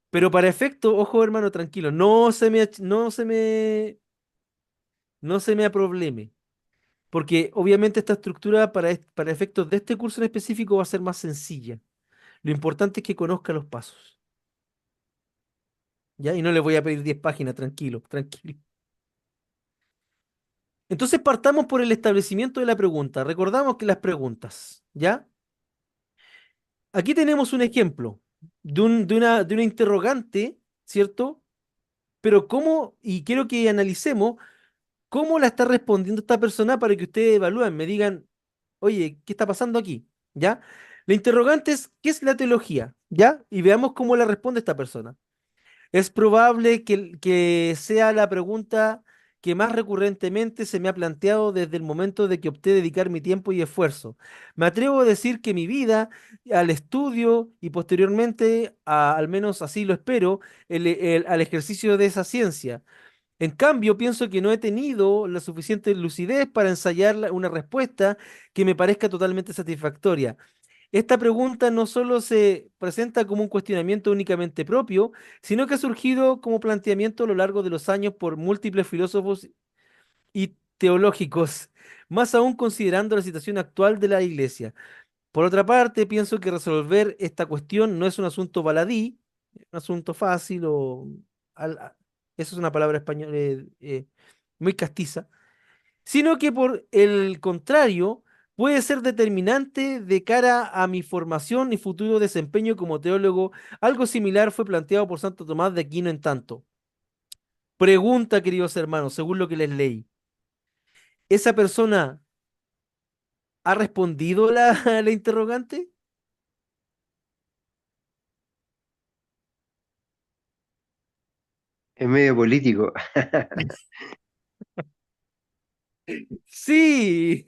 Pero para efecto, ojo hermano, tranquilo, no se me aprobleme, porque obviamente esta estructura para efectos de este curso en específico va a ser más sencilla. Lo importante es que conozca los pasos, ¿ya? Y no le voy a pedir 10 páginas, tranquilo, tranquilo. Entonces partamos por el establecimiento de la pregunta. Recordamos que las preguntas, ¿ya? Aquí tenemos un ejemplo de una interrogante, ¿cierto? Pero cómo, y quiero que analicemos cómo la está respondiendo esta persona para que ustedes evalúen, me digan, oye, ¿qué está pasando aquí? ¿Ya? La interrogante es, ¿qué es la teología? ¿Ya? Y veamos cómo la responde esta persona. Es probable que sea la pregunta que más recurrentemente se me ha planteado desde el momento de que opté dedicar mi tiempo y esfuerzo. Me atrevo a decir que mi vida al estudio y posteriormente, al menos así lo espero, al ejercicio de esa ciencia. En cambio, pienso que no he tenido la suficiente lucidez para ensayar una respuesta que me parezca totalmente satisfactoria. Esta pregunta no solo se presenta como un cuestionamiento únicamente propio, sino que ha surgido como planteamiento a lo largo de los años por múltiples filósofos y teológicos, más aún considerando la situación actual de la Iglesia. Por otra parte, pienso que resolver esta cuestión no es un asunto baladí, un asunto fácil o... eso es una palabra española muy castiza, sino que por el contrario puede ser determinante de cara a mi formación y futuro desempeño como teólogo. Algo similar fue planteado por Santo Tomás de Aquino en tanto. Pregunta, queridos hermanos, según lo que les leí, ¿esa persona ha respondido la interrogante? Es medio político. Sí,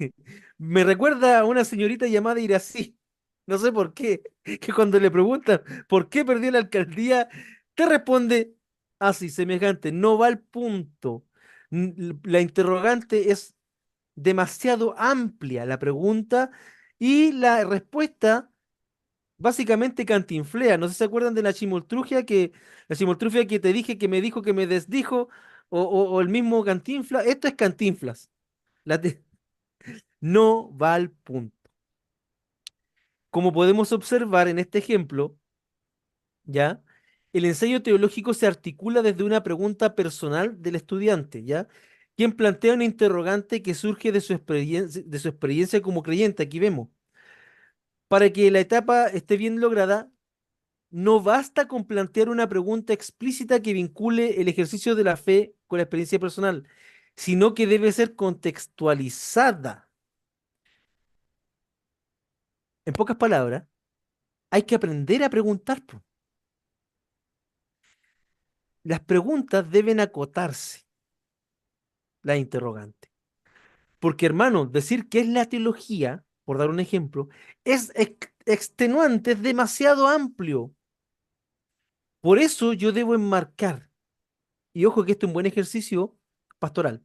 me recuerda a una señorita llamada Irací. No sé por qué, que cuando le preguntan por qué perdió la alcaldía, te responde así, semejante, no va al punto. La interrogante es demasiado amplia, la pregunta, y la respuesta básicamente cantinflea. No sé si se acuerdan de la chimoltrufia que te dije, que me dijo, que me desdijo, o el mismo Cantinflas. Esto es Cantinflas. La te- no va al punto. Como podemos observar en este ejemplo, ¿ya? El ensayo teológico se articula desde una pregunta personal del estudiante, ¿ya? Quien plantea una interrogante que surge de su experiencia como creyente, aquí vemos. Para que la etapa esté bien lograda, no basta con plantear una pregunta explícita que vincule el ejercicio de la fe con la experiencia personal, sino que debe ser contextualizada. En pocas palabras, hay que aprender a preguntar, po. Las preguntas deben acotarse, la interrogante. Porque, hermano, decir qué es la teología, por dar un ejemplo, es extenuante, es demasiado amplio. Por eso yo debo enmarcar, y ojo que esto es un buen ejercicio pastoral.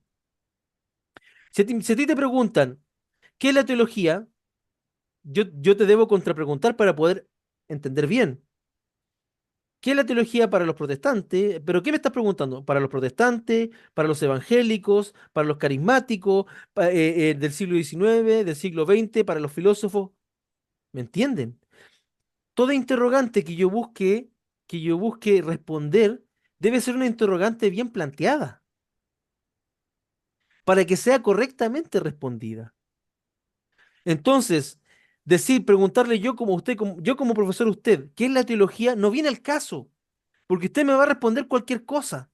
Si a ti te preguntan, ¿qué es la teología? Yo te debo contrapreguntar para poder entender bien. ¿Qué es la teología para los protestantes? ¿Pero qué me estás preguntando? ¿Para los protestantes? ¿Para los evangélicos? ¿Para los carismáticos? ¿Del siglo XIX? ¿Del siglo XX? ¿Para los filósofos? ¿Me entienden? Toda interrogante que yo busque responder debe ser una interrogante bien planteada para que sea correctamente respondida. Entonces, preguntarle yo como usted, yo como profesor a usted, ¿qué es la teología? No viene al caso, porque usted me va a responder cualquier cosa.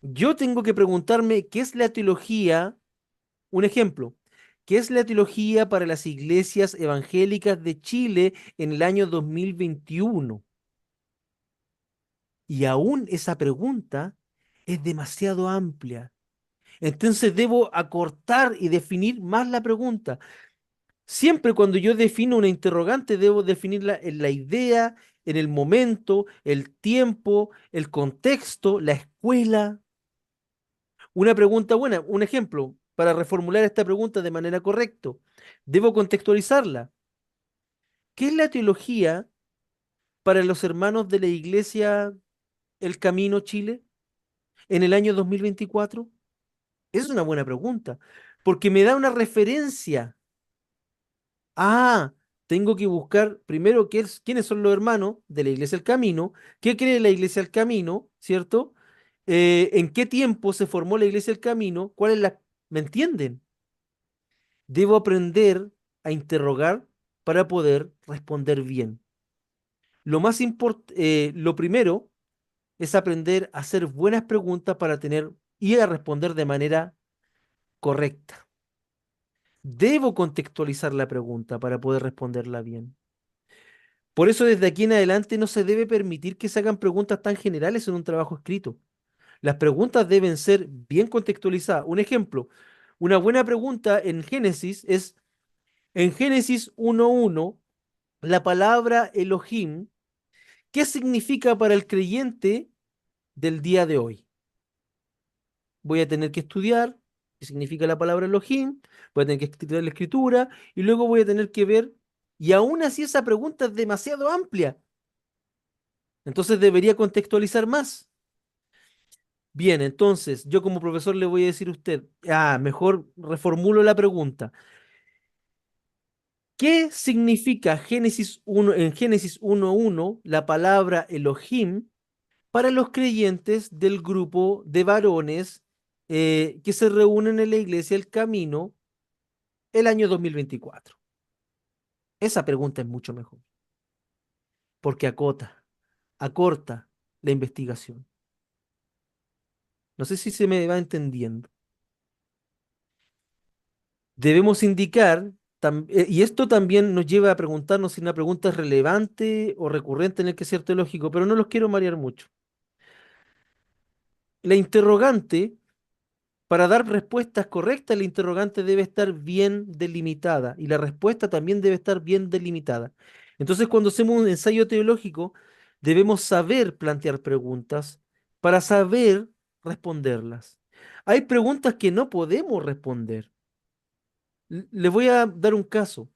Yo tengo que preguntarme qué es la teología, un ejemplo, ¿qué es la teología para las iglesias evangélicas de Chile en el año 2021? Y aún esa pregunta es demasiado amplia. Entonces debo acortar y definir más la pregunta. Siempre cuando yo defino una interrogante, debo definirla en la idea, en el momento, el tiempo, el contexto, la escuela. Una pregunta buena, un ejemplo, para reformular esta pregunta de manera correcta, debo contextualizarla. ¿Qué es la teología para los hermanos de la Iglesia El Camino Chile en el año 2024? Es una buena pregunta, porque me da una referencia. Ah, tengo que buscar primero quiénes son los hermanos de la Iglesia del Camino, qué cree la Iglesia del Camino, ¿cierto? ¿En qué tiempo se formó la Iglesia del Camino? ¿Cuál es la... ¿Me entienden? Debo aprender a interrogar para poder responder bien. Lo primero es aprender a hacer buenas preguntas para tener y a responder de manera correcta. Debo contextualizar la pregunta para poder responderla bien. Por eso desde aquí en adelante no se debe permitir que se hagan preguntas tan generales en un trabajo escrito. Las preguntas deben ser bien contextualizadas. Un ejemplo, una buena pregunta en Génesis es, en Génesis 1:1, la palabra Elohim, ¿qué significa para el creyente del día de hoy? Voy a tener que estudiar qué significa la palabra Elohim, voy a tener que estudiar la escritura y luego voy a tener que ver, y aún así esa pregunta es demasiado amplia, entonces debería contextualizar más. Bien, entonces yo como profesor le voy a decir a usted, mejor reformulo la pregunta. ¿Qué significa en Génesis 1:1 la palabra Elohim para los creyentes del grupo de varones que se reúnen en la iglesia El Camino el año 2024? Esa pregunta es mucho mejor, porque acorta la investigación. No sé si se me va entendiendo. Debemos indicar, y esto también nos lleva a preguntarnos si una pregunta es relevante o recurrente en el que es lógico, pero no los quiero marear mucho. La interrogante, para dar respuestas correctas, la interrogante debe estar bien delimitada y la respuesta también debe estar bien delimitada. Entonces, cuando hacemos un ensayo teológico, debemos saber plantear preguntas para saber responderlas. Hay preguntas que no podemos responder. Les voy a dar un caso.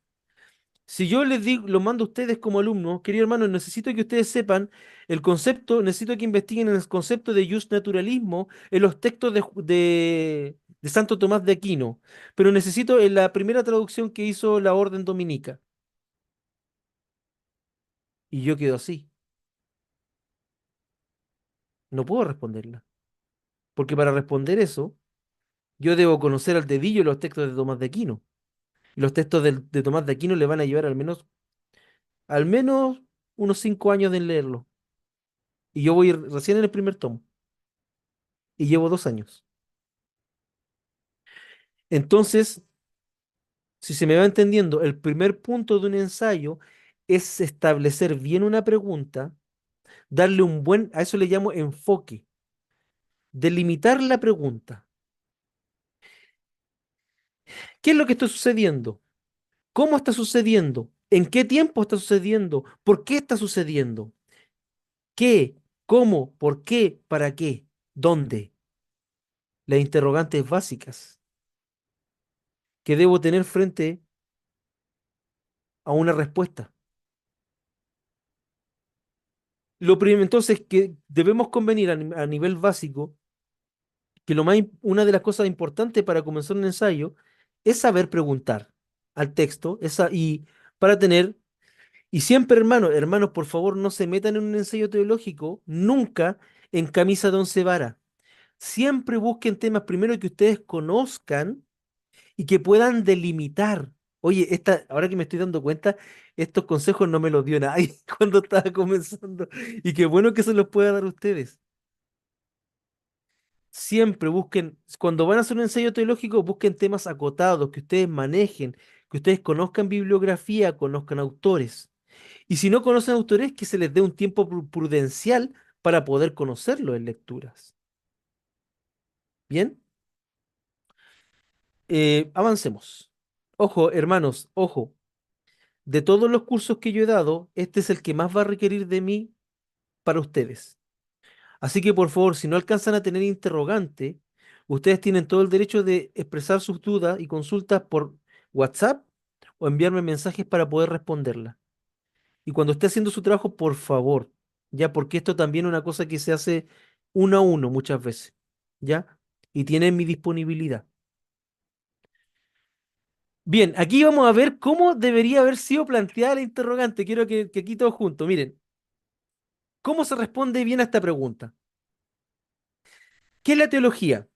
Si yo les digo, los mando a ustedes como alumnos, queridos hermanos, necesito que ustedes sepan el concepto, necesito que investiguen el concepto de naturalismo en los textos de Santo Tomás de Aquino, pero necesito en la primera traducción que hizo la Orden Dominica. Y yo quedo así, no puedo responderla, porque para responder eso, yo debo conocer al dedillo los textos de Tomás de Aquino. Y los textos de Tomás de Aquino le van a llevar al menos unos 5 años de leerlo. Y yo voy recién en el primer tomo, y llevo 2 años. Entonces, si se me va entendiendo, el primer punto de un ensayo es establecer bien una pregunta, darle a eso le llamo enfoque, delimitar la pregunta. ¿Qué es lo que está sucediendo? ¿Cómo está sucediendo? ¿En qué tiempo está sucediendo? ¿Por qué está sucediendo? ¿Qué? ¿Cómo? ¿Por qué? ¿Para qué? ¿Dónde? Las interrogantes básicas que debo tener frente a una respuesta. Entonces, que debemos convenir a nivel básico que una de las cosas importantes para comenzar un ensayo es saber preguntar al texto y para tener, y siempre hermanos, por favor no se metan en un ensayo teológico nunca en camisa de once varas. Siempre busquen temas primero que ustedes conozcan y que puedan delimitar. Oye, ahora que me estoy dando cuenta, estos consejos no me los dio nadie cuando estaba comenzando. Y qué bueno que se los pueda dar a ustedes. Siempre busquen, cuando van a hacer un ensayo teológico, busquen temas acotados, que ustedes manejen, que ustedes conozcan bibliografía, conozcan autores. Y si no conocen autores, que se les dé un tiempo prudencial para poder conocerlo en lecturas. Bien, avancemos. Ojo, hermanos, ojo. De todos los cursos que yo he dado, este es el que más va a requerir de mí para ustedes. Así que por favor, si no alcanzan a tener interrogante, ustedes tienen todo el derecho de expresar sus dudas y consultas por WhatsApp o enviarme mensajes para poder responderlas. Y cuando esté haciendo su trabajo, por favor, ya, porque esto también es una cosa que se hace uno a uno muchas veces, ¿ya? Y tienen mi disponibilidad. Bien, aquí vamos a ver cómo debería haber sido planteada la interrogante. Quiero que aquí todos juntos, miren, ¿cómo se responde bien a esta pregunta? ¿Qué es la teología?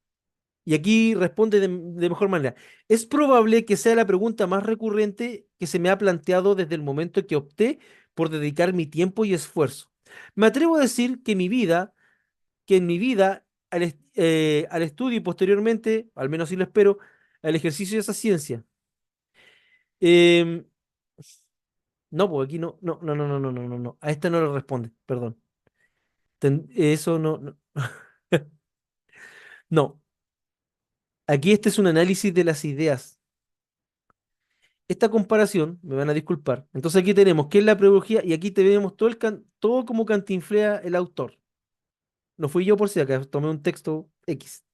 Y aquí responde de mejor manera. Es probable que sea la pregunta más recurrente que se me ha planteado desde el momento que opté por dedicar mi tiempo y esfuerzo. Me atrevo a decir que en mi vida, al estudio y posteriormente, al menos así lo espero, al ejercicio de esa ciencia. Em, no, pues aquí no. A esta no le responde, perdón. Eso no. No, aquí este es un análisis de las ideas. Esta comparación, me van a disculpar. Entonces aquí tenemos qué es la pedagogía y aquí tenemos todo como cantinflea el autor. No fui yo por si acaso, tomé un texto X.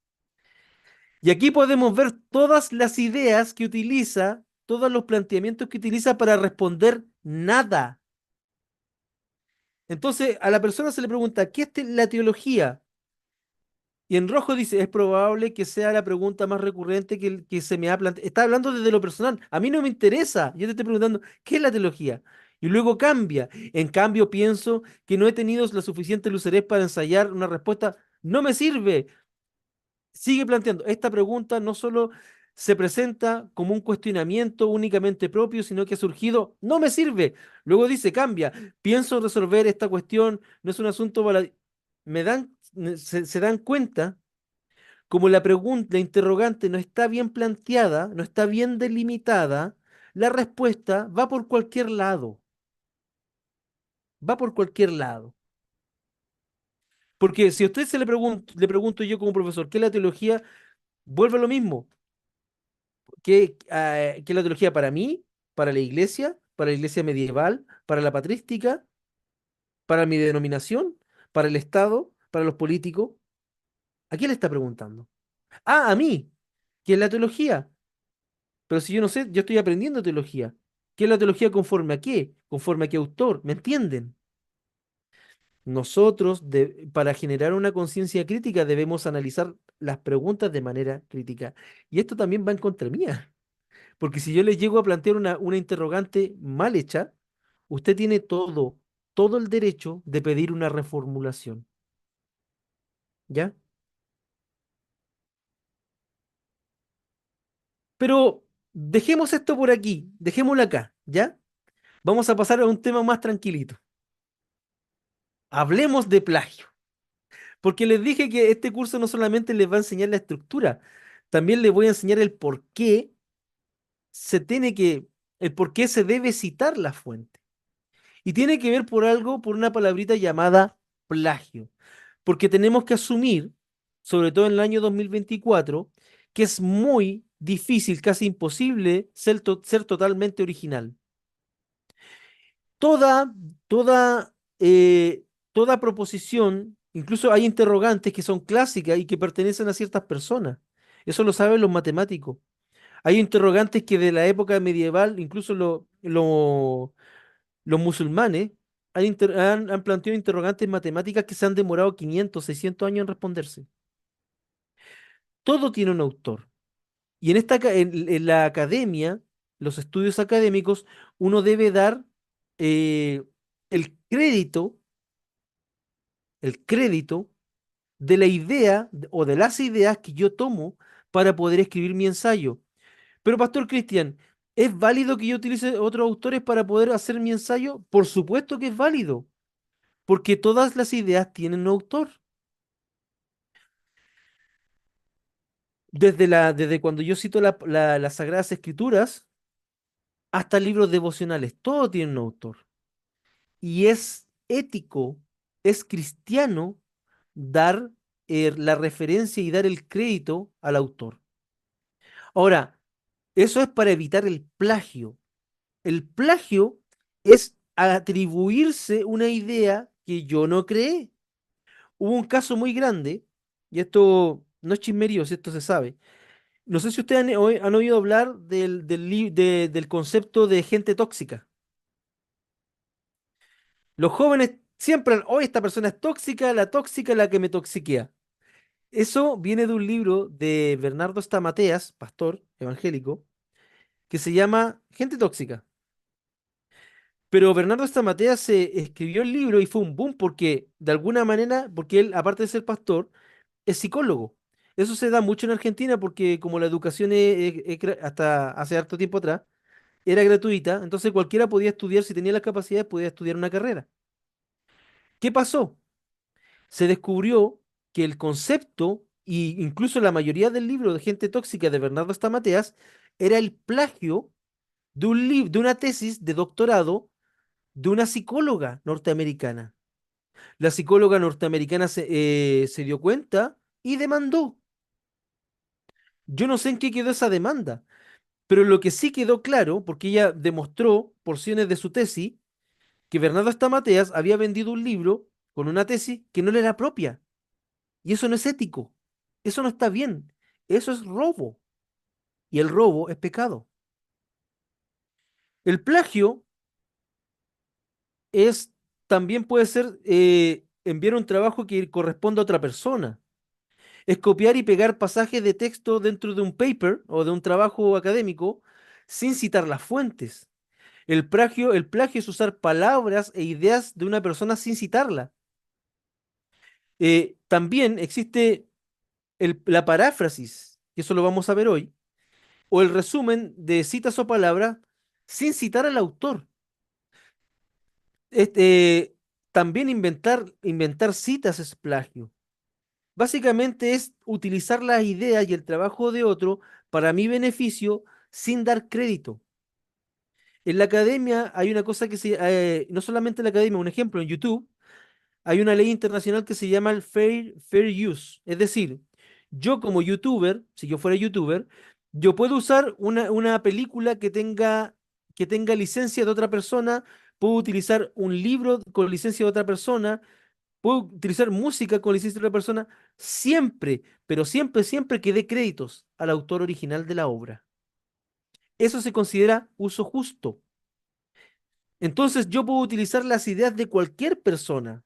Y aquí podemos ver todas las ideas que utiliza, todos los planteamientos que utiliza para responder nada. Entonces a la persona se le pregunta, ¿qué es la teología? Y en rojo dice, es probable que sea la pregunta más recurrente que se me ha planteado. Está hablando desde lo personal. A mí no me interesa. Yo te estoy preguntando, ¿qué es la teología? Y luego cambia. En cambio, pienso que no he tenido la suficiente lucidez para ensayar una respuesta. No me sirve. Sigue planteando. Esta pregunta no solo se presenta como un cuestionamiento únicamente propio, sino que ha surgido. No me sirve. Luego dice, cambia. Pienso resolver esta cuestión. No es un asunto Me dan, se dan cuenta como la pregunta, la interrogante no está bien planteada, no está bien delimitada, la respuesta va por cualquier lado, va por cualquier lado. Porque si a usted le pregunto yo como profesor, ¿qué es la teología? Vuelve a lo mismo. ¿Qué es la teología para mí, para la iglesia medieval, para la patrística, para mi denominación, para el Estado, para los políticos? ¿A quién le está preguntando? Ah, a mí. ¿Qué es la teología? Pero si yo no sé, yo estoy aprendiendo teología. ¿Qué es la teología conforme a qué? Conforme a qué autor, ¿me entienden? Nosotros, para generar una conciencia crítica, debemos analizar las preguntas de manera crítica. Y esto también va en contra mía, porque si yo le llego a plantear una interrogante mal hecha, usted tiene todo el derecho de pedir una reformulación, ¿ya? Pero dejemos esto por aquí, dejémoslo acá, ¿ya? Vamos a pasar a un tema más tranquilito. Hablemos de plagio. Porque les dije que este curso no solamente les va a enseñar la estructura, también les voy a enseñar se tiene que, el por qué se debe citar la fuente. Y tiene que ver por una palabrita llamada plagio. Porque tenemos que asumir, sobre todo en el año 2024, que es muy difícil, casi imposible, ser totalmente original. Toda, toda, toda proposición, incluso hay interrogantes que son clásicas y que pertenecen a ciertas personas. Eso lo saben los matemáticos. Hay interrogantes que de la época medieval, incluso los musulmanes, han planteado interrogantes matemáticas que se han demorado 500, 600 años en responderse. Todo tiene un autor. Y en la academia, los estudios académicos, uno debe dar eh, el crédito el crédito de la idea o de las ideas que yo tomo para poder escribir mi ensayo. Pero, Pastor Cristian, ¿es válido que yo utilice otros autores para poder hacer mi ensayo? Por supuesto que es válido, porque todas las ideas tienen un autor. Desde cuando yo cito las Sagradas Escrituras hasta libros devocionales, todo tiene un autor. Y es ético, es cristiano dar la referencia y dar el crédito al autor. Ahora, eso es para evitar el plagio. El plagio es atribuirse una idea que yo no creé. Hubo un caso muy grande, y esto no es chismerío, si esto se sabe. No sé si ustedes han oído hablar del concepto de gente tóxica. Los jóvenes siempre, hoy esta persona es tóxica, la que me toxiquea. Eso viene de un libro de Bernardo Stamateas, pastor evangélico, que se llama Gente Tóxica. Pero Bernardo Stamatea se escribió el libro y fue un boom porque, de alguna manera, porque él, aparte de ser pastor, es psicólogo. Eso se da mucho en Argentina porque como la educación hasta hace harto tiempo atrás era gratuita, entonces cualquiera podía estudiar, si tenía las capacidades, podía estudiar una carrera. ¿Qué pasó? Se descubrió que el concepto, y incluso la mayoría del libro de Gente Tóxica de Bernardo Stamateas, era el plagio de de una tesis de doctorado de una psicóloga norteamericana. La psicóloga norteamericana se dio cuenta y demandó. Yo no sé en qué quedó esa demanda, pero lo que sí quedó claro, porque ella demostró porciones de su tesis, que Bernardo Stamateas había vendido un libro con una tesis que no le era propia. Y eso no es ético. Eso no está bien. Eso es robo. Y el robo es pecado. El plagio es también puede ser enviar un trabajo que corresponde a otra persona. Es copiar y pegar pasajes de texto dentro de un paper o de un trabajo académico sin citar las fuentes. El plagio es usar palabras e ideas de una persona sin citarla. También existe la paráfrasis, que eso lo vamos a ver hoy, o el resumen de citas o palabras sin citar al autor. También inventar citas es plagio. Básicamente es utilizar las ideas y el trabajo de otro para mi beneficio sin dar crédito. En la academia hay una cosa no solamente en la academia, un ejemplo, en YouTube hay una ley internacional que se llama el Fair Use. Es decir, yo como youtuber, si yo fuera youtuber, yo puedo usar una película que tenga licencia de otra persona, puedo utilizar un libro con licencia de otra persona, puedo utilizar música con licencia de otra persona, siempre, pero siempre, siempre que dé créditos al autor original de la obra. Eso se considera uso justo. Entonces yo puedo utilizar las ideas de cualquier persona.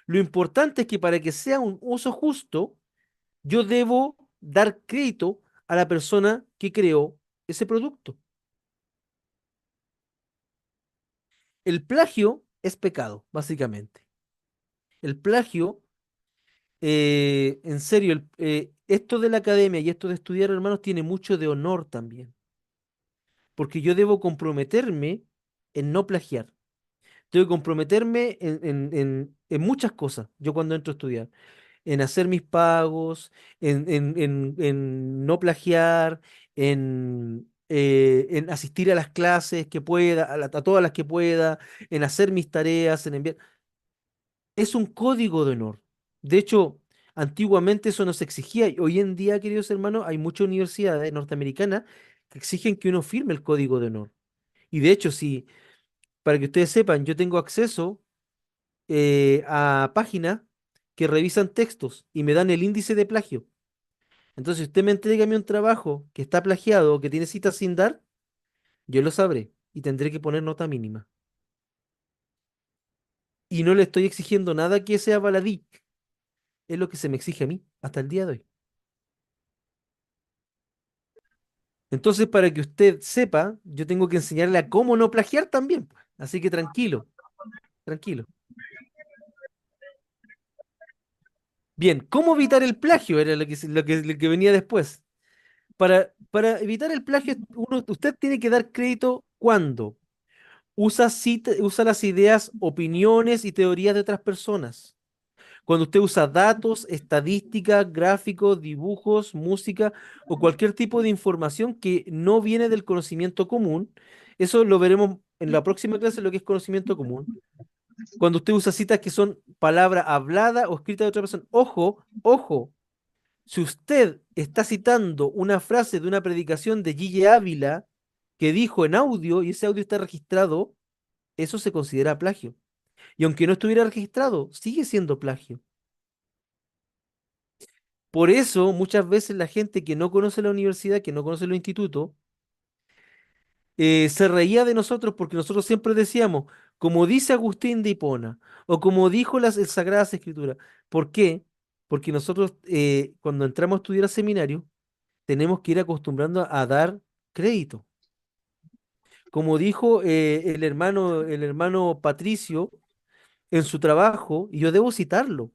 Lo importante es que para que sea un uso justo, yo debo dar crédito a la persona que creó ese producto. El plagio es pecado, básicamente. El plagio, en serio, esto de la academia y esto de estudiar, hermanos, tiene mucho de honor también, porque yo debo comprometerme en no plagiar. Tengo que comprometerme en muchas cosas, yo cuando entro a estudiar. En hacer mis pagos, en no plagiar, en asistir a las clases que pueda, a todas las que pueda, en hacer mis tareas, en enviar. Es un código de honor. De hecho, antiguamente eso no se exigía. Y hoy en día, queridos hermanos, hay muchas universidades norteamericanas que exigen que uno firme el código de honor. Y de hecho, si, para que ustedes sepan, yo tengo acceso a páginas que revisan textos y me dan el índice de plagio. Entonces, si usted me entrega a mí un trabajo que está plagiado o que tiene citas sin dar, yo lo sabré y tendré que poner nota mínima. Y no le estoy exigiendo nada que sea baladí, es lo que se me exige a mí hasta el día de hoy. Entonces, para que usted sepa, yo tengo que enseñarle a cómo no plagiar también, pues. Así que tranquilo, tranquilo. Bien, ¿cómo evitar el plagio? Era lo que venía después. Para evitar el plagio, usted tiene que dar crédito cuando usa las ideas, opiniones y teorías de otras personas. Cuando usted usa datos, estadísticas, gráficos, dibujos, música o cualquier tipo de información que no viene del conocimiento común, eso lo veremos en la próxima clase, lo que es conocimiento común. Cuando usted usa citas que son palabra hablada o escrita de otra persona, ojo, ojo, si usted está citando una frase de una predicación de Gille Ávila que dijo en audio y ese audio está registrado, eso se considera plagio. Y aunque no estuviera registrado, sigue siendo plagio. Por eso, muchas veces la gente que no conoce la universidad, que no conoce los institutos, se reía de nosotros porque nosotros siempre decíamos, como dice Agustín de Hipona, o como dijo las Sagradas Escrituras. ¿Por qué? Porque nosotros, cuando entramos a estudiar al seminario, tenemos que ir acostumbrando a dar crédito. Como dijo el hermano Patricio en su trabajo, y yo debo citarlo,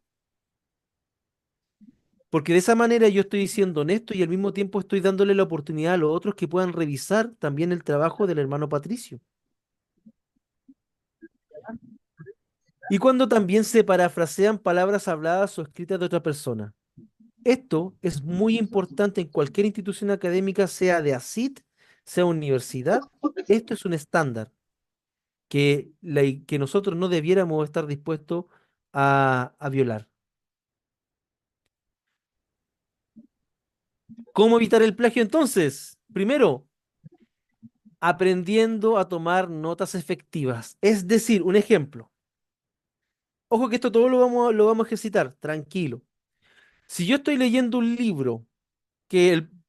porque de esa manera yo estoy siendo honesto y al mismo tiempo estoy dándole la oportunidad a los otros que puedan revisar también el trabajo del hermano Patricio. Y cuando también se parafrasean palabras habladas o escritas de otra persona. Esto es muy importante en cualquier institución académica, sea de ASIT, sea universidad. Esto es un estándar que nosotros no debiéramos estar dispuestos a violar. ¿Cómo evitar el plagio entonces? Primero, aprendiendo a tomar notas efectivas. Es decir, un ejemplo. Ojo que esto todo lo vamos a ejercitar, tranquilo. Si yo estoy leyendo un libro,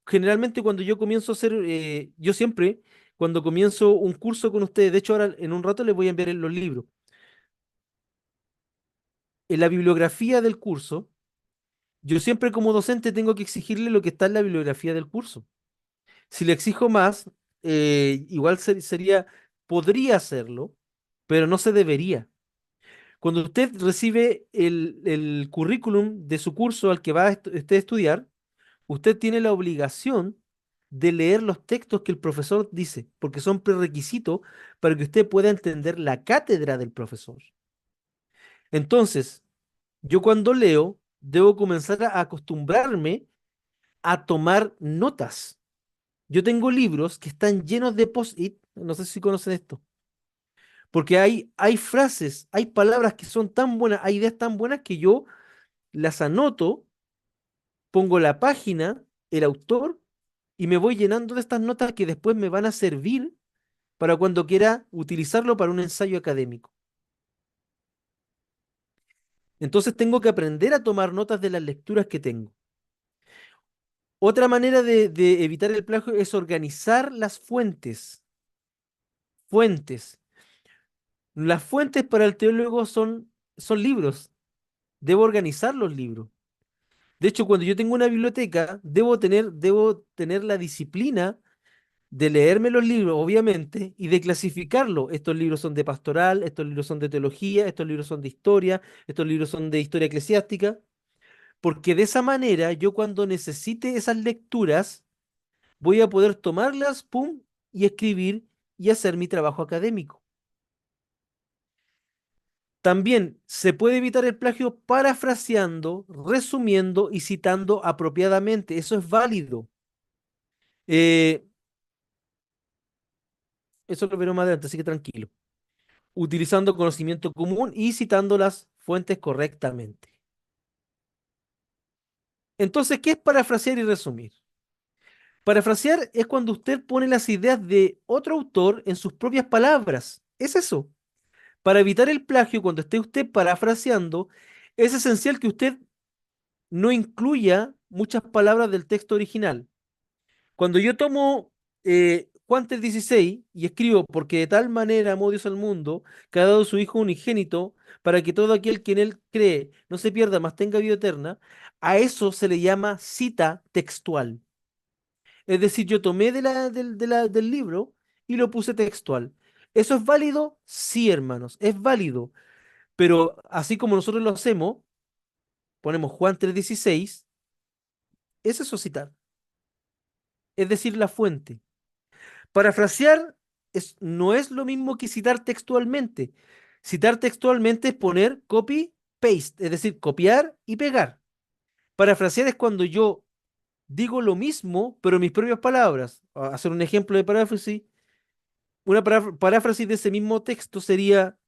generalmente cuando yo comienzo a hacer, yo siempre, cuando comienzo un curso con ustedes, de hecho ahora en un rato les voy a enviar los libros, en la bibliografía del curso, yo siempre como docente tengo que exigirle lo que está en la bibliografía del curso. Si le exijo más, igual sería, podría hacerlo, pero no se debería. Cuando usted recibe el currículum de su curso al que va a usted a estudiar, usted tiene la obligación de leer los textos que el profesor dice, porque son prerequisitos para que usted pueda entender la cátedra del profesor. Entonces, yo cuando leo, debo comenzar a acostumbrarme a tomar notas. Yo tengo libros que están llenos de post-it, no sé si conocen esto, porque hay frases, hay palabras que son tan buenas, hay ideas tan buenas que yo las anoto, pongo la página, el autor, y me voy llenando de estas notas que después me van a servir para cuando quiera utilizarlo para un ensayo académico. Entonces tengo que aprender a tomar notas de las lecturas que tengo. Otra manera de evitar el plagio es organizar las fuentes. Fuentes. Las fuentes para el teólogo son libros. Debo organizar los libros. De hecho, cuando yo tengo una biblioteca, debo tener la disciplina de leerme los libros, obviamente, y de clasificarlo. Estos libros son de pastoral, estos libros son de teología, estos libros son de historia, estos libros son de historia eclesiástica, porque de esa manera yo cuando necesite esas lecturas voy a poder tomarlas, pum, y escribir y hacer mi trabajo académico. También se puede evitar el plagio parafraseando, resumiendo y citando apropiadamente. Eso es válido. Eh, eso lo veremos más adelante, así que tranquilo. Utilizando conocimiento común y citando las fuentes correctamente. Entonces, ¿qué es parafrasear y resumir? Parafrasear es cuando usted pone las ideas de otro autor en sus propias palabras. Es eso. Para evitar el plagio, cuando esté usted parafraseando, es esencial que usted no incluya muchas palabras del texto original. Cuando yo tomo Juan 3:16 y escribo, porque de tal manera amó Dios al mundo, que ha dado su Hijo unigénito, para que todo aquel que en él cree no se pierda, mas tenga vida eterna, a eso se le llama cita textual. Es decir, yo tomé del libro y lo puse textual. ¿Eso es válido? Sí, hermanos, es válido. Pero así como nosotros lo hacemos, ponemos Juan 3:16, es eso citar, es decir, la fuente. Parafrasear no es lo mismo que citar textualmente. Citar textualmente es poner copy, paste, es decir, copiar y pegar. Parafrasear es cuando yo digo lo mismo, pero en mis propias palabras. Hacer un ejemplo de paráfrasis. Una paráfrasis de ese mismo texto sería,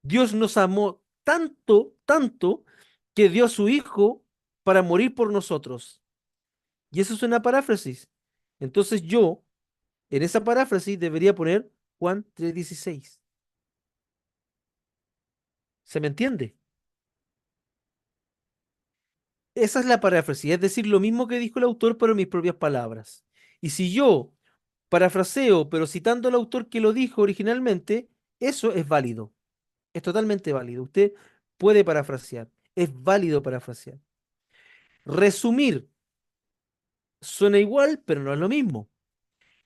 Dios nos amó tanto, tanto, que dio a su Hijo para morir por nosotros. Y eso es una paráfrasis. Entonces yo, en esa paráfrasis, debería poner Juan 3:16. ¿Se me entiende? Esa es la paráfrasis, es decir, lo mismo que dijo el autor, pero en mis propias palabras. Y si yo parafraseo, pero citando al autor que lo dijo originalmente, eso es válido, es totalmente válido. Usted puede parafrasear, es válido parafrasear. Resumir suena igual, pero no es lo mismo.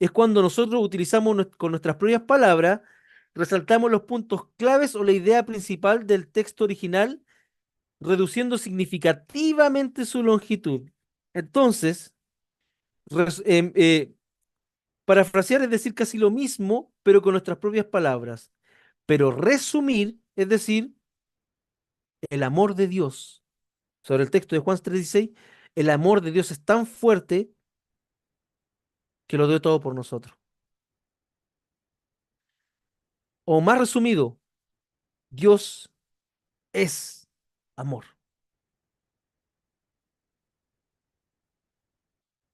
es cuando nosotros utilizamos con nuestras propias palabras, resaltamos los puntos claves o la idea principal del texto original, reduciendo significativamente su longitud. Entonces, res- em, eh, parafrasear es decir casi lo mismo, pero con nuestras propias palabras. Pero resumir es decir el amor de Dios. Sobre el texto de Juan 3:16, el amor de Dios es tan fuerte que lo dio todo por nosotros. O más resumido, Dios es amor.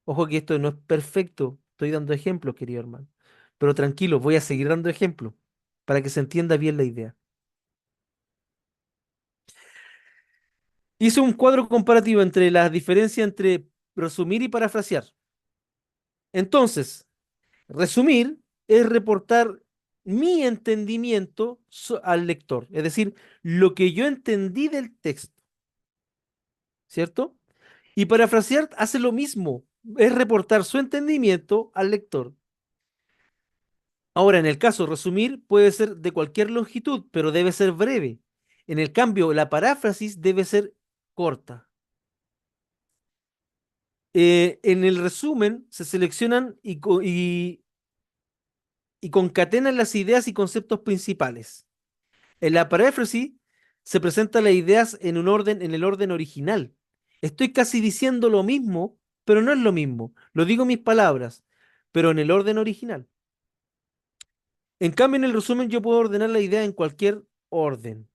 Ojo que esto no es perfecto, estoy dando ejemplos, querido hermano. Pero tranquilo, voy a seguir dando ejemplos para que se entienda bien la idea. Hice un cuadro comparativo entre las diferencias entre resumir y parafrasear. Entonces, resumir es reportar mi entendimiento al lector, es decir, lo que yo entendí del texto, ¿cierto? Y parafrasear hace lo mismo, es reportar su entendimiento al lector. Ahora, en el caso resumir puede ser de cualquier longitud, pero debe ser breve. En el cambio, la paráfrasis debe ser corta. En el resumen se seleccionan y concatenan las ideas y conceptos principales. En la paráfrasis se presentan las ideas en un orden, en el orden original. Estoy casi diciendo lo mismo, pero no es lo mismo. Lo digo en mis palabras, pero en el orden original. En cambio, en el resumen yo puedo ordenar la idea en cualquier orden.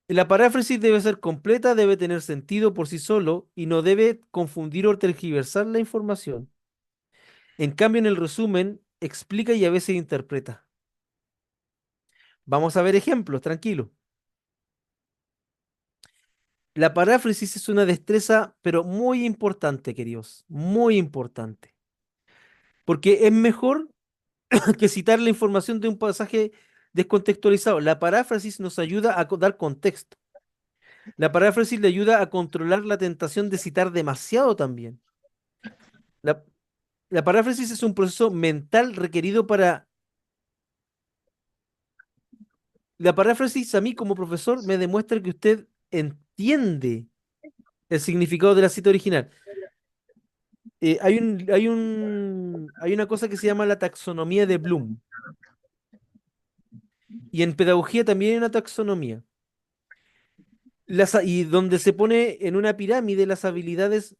La paráfrasis debe ser completa, debe tener sentido por sí solo y no debe confundir o tergiversar la información. En cambio, en el resumen explica y a veces interpreta. Vamos a ver ejemplos, tranquilo. La paráfrasis es una destreza, pero muy importante, queridos, muy importante, porque es mejor que citar la información de un pasaje descontextualizado. La paráfrasis nos ayuda a dar contexto. La paráfrasis le ayuda a controlar la tentación de citar demasiado también. La, la paráfrasis es un proceso mental requerido para... La paráfrasis a mí como profesor me demuestra que usted entiende el significado de la cita original. Hay una cosa que se llama la taxonomía de Bloom. Y en pedagogía también hay una taxonomía. Y donde se pone en una pirámide las habilidades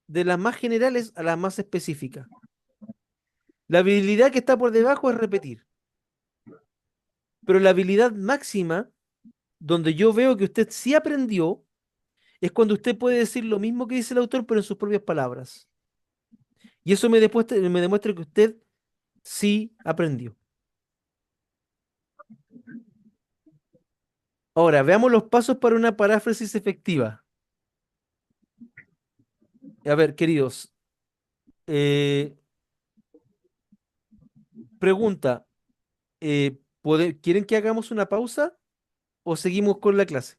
de las más generales a las más específicas. La habilidad que está por debajo es repetir. Pero la habilidad máxima, donde yo veo que usted sí aprendió, es cuando usted puede decir lo mismo que dice el autor, pero en sus propias palabras. Y eso me demuestra que usted sí aprendió. Ahora, veamos los pasos para una paráfrasis efectiva. A ver, queridos, eh, pregunta, ¿quieren que hagamos una pausa o seguimos con la clase?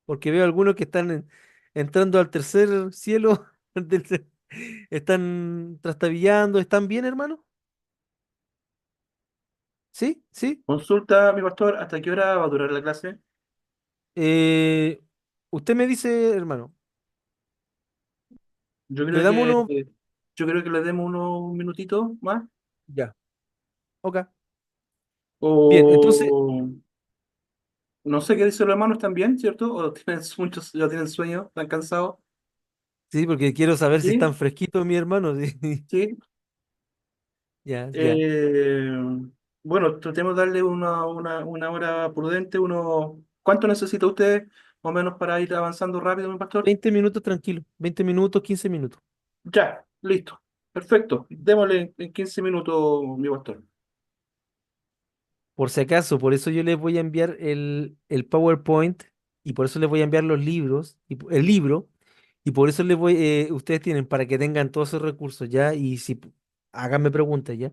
Porque veo algunos que están entrando al tercer cielo, están trastabillando, ¿están bien, hermano? ¿Sí? ¿Sí? Consulta, mi pastor, ¿hasta qué hora va a durar la clase? Eh, usted me dice, hermano, Yo le creo damos que, uno. yo creo que le demos unos minutitos más. Ya, ok. Bien, entonces, O no sé qué dicen los hermanos también, ¿cierto? O tienen muchos, ya tienen sueño, están cansados. sí, porque quiero saber si están Sí, fresquitos mi hermano. Sí. sí. Ya, ya. Eh, bueno, tratemos de darle una hora prudente, ¿cuánto necesita usted más o menos para ir avanzando rápido, mi pastor? 20 minutos tranquilo, 20 minutos, 15 minutos. Ya, listo. Perfecto. Démosle en 15 minutos, mi pastor. Por si acaso, por eso yo les voy a enviar el PowerPoint y por eso les voy a enviar los libros, el libro, y por eso ustedes tienen para que tengan todos esos recursos ya, y si háganme preguntas ya.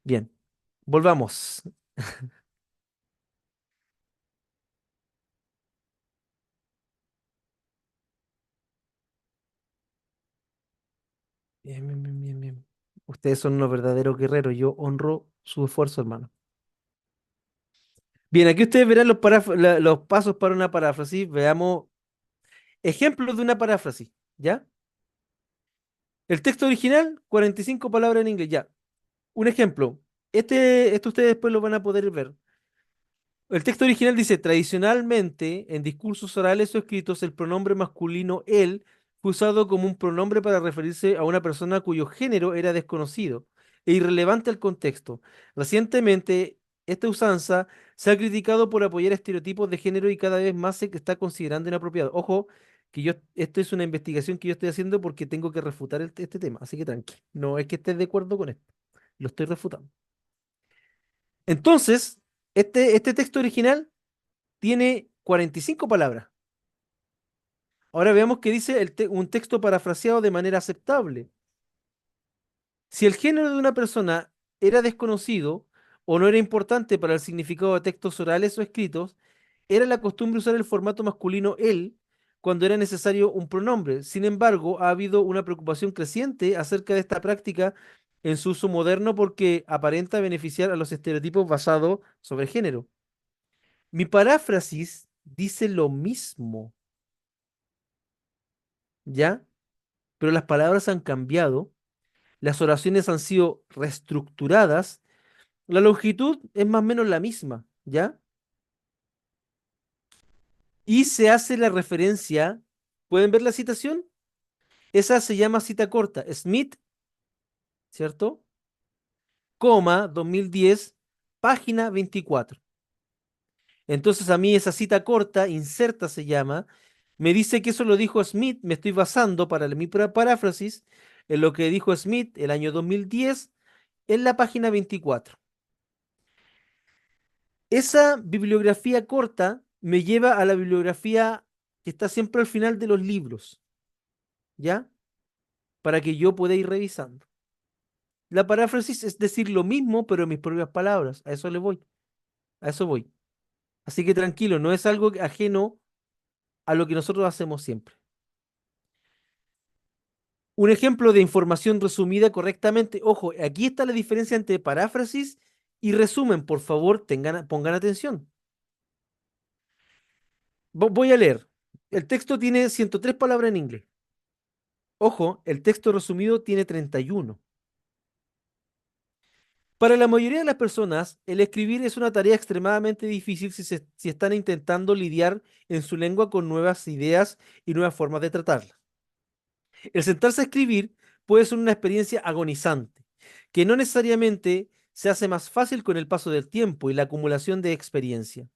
Bien, volvamos. Bien, bien, bien, bien, bien. Ustedes son unos verdaderos guerreros. Yo honro su esfuerzo, hermano. Bien, aquí ustedes verán los pasos para una paráfrasis. Veamos ejemplos de una paráfrasis, ¿ya? El texto original, 45 palabras en inglés, ya. Un ejemplo. Esto ustedes después lo van a poder ver. El texto original dice, tradicionalmente, en discursos orales o escritos, el pronombre masculino él fue usado como un pronombre para referirse a una persona cuyo género era desconocido e irrelevante al contexto. Recientemente, esta usanza se ha criticado por apoyar estereotipos de género y cada vez más se está considerando inapropiado. Ojo, que esto es una investigación que yo estoy haciendo porque tengo que refutar este tema, así que tranqui. No es que estés de acuerdo con esto, lo estoy refutando. Entonces, este texto original tiene 45 palabras. Ahora veamos qué dice un texto parafraseado de manera aceptable. Si el género de una persona era desconocido o no era importante para el significado de textos orales o escritos, era la costumbre usar el formato masculino él cuando era necesario un pronombre. Sin embargo, ha habido una preocupación creciente acerca de esta práctica en su uso moderno porque aparenta beneficiar a los estereotipos basados sobre género. Mi paráfrasis dice lo mismo, ¿ya? Pero las palabras han cambiado, las oraciones han sido reestructuradas, la longitud es más o menos la misma, ¿ya? Y se hace la referencia, ¿pueden ver la citación? Esa se llama cita corta, Smith, ¿cierto? Coma, 2010, página 24. Entonces a mí esa cita corta, inserta se llama, me dice que eso lo dijo Smith, me estoy basando para mi paráfrasis en lo que dijo Smith el año 2010 en la página 24. Esa bibliografía corta me lleva a la bibliografía que está siempre al final de los libros, ¿ya? Para que yo pueda ir revisando. La paráfrasis es decir lo mismo, pero en mis propias palabras. A eso le voy. A eso voy. Así que tranquilo, no es algo ajeno a lo que nosotros hacemos siempre. Un ejemplo de información resumida correctamente. Ojo, aquí está la diferencia entre paráfrasis y resumen. Por favor, pongan atención. Voy a leer. El texto tiene 103 palabras en inglés. Ojo, el texto resumido tiene 31. Para la mayoría de las personas, el escribir es una tarea extremadamente difícil si están intentando lidiar en su lengua con nuevas ideas y nuevas formas de tratarla. El sentarse a escribir puede ser una experiencia agonizante, que no necesariamente se hace más fácil con el paso del tiempo y la acumulación de experiencia.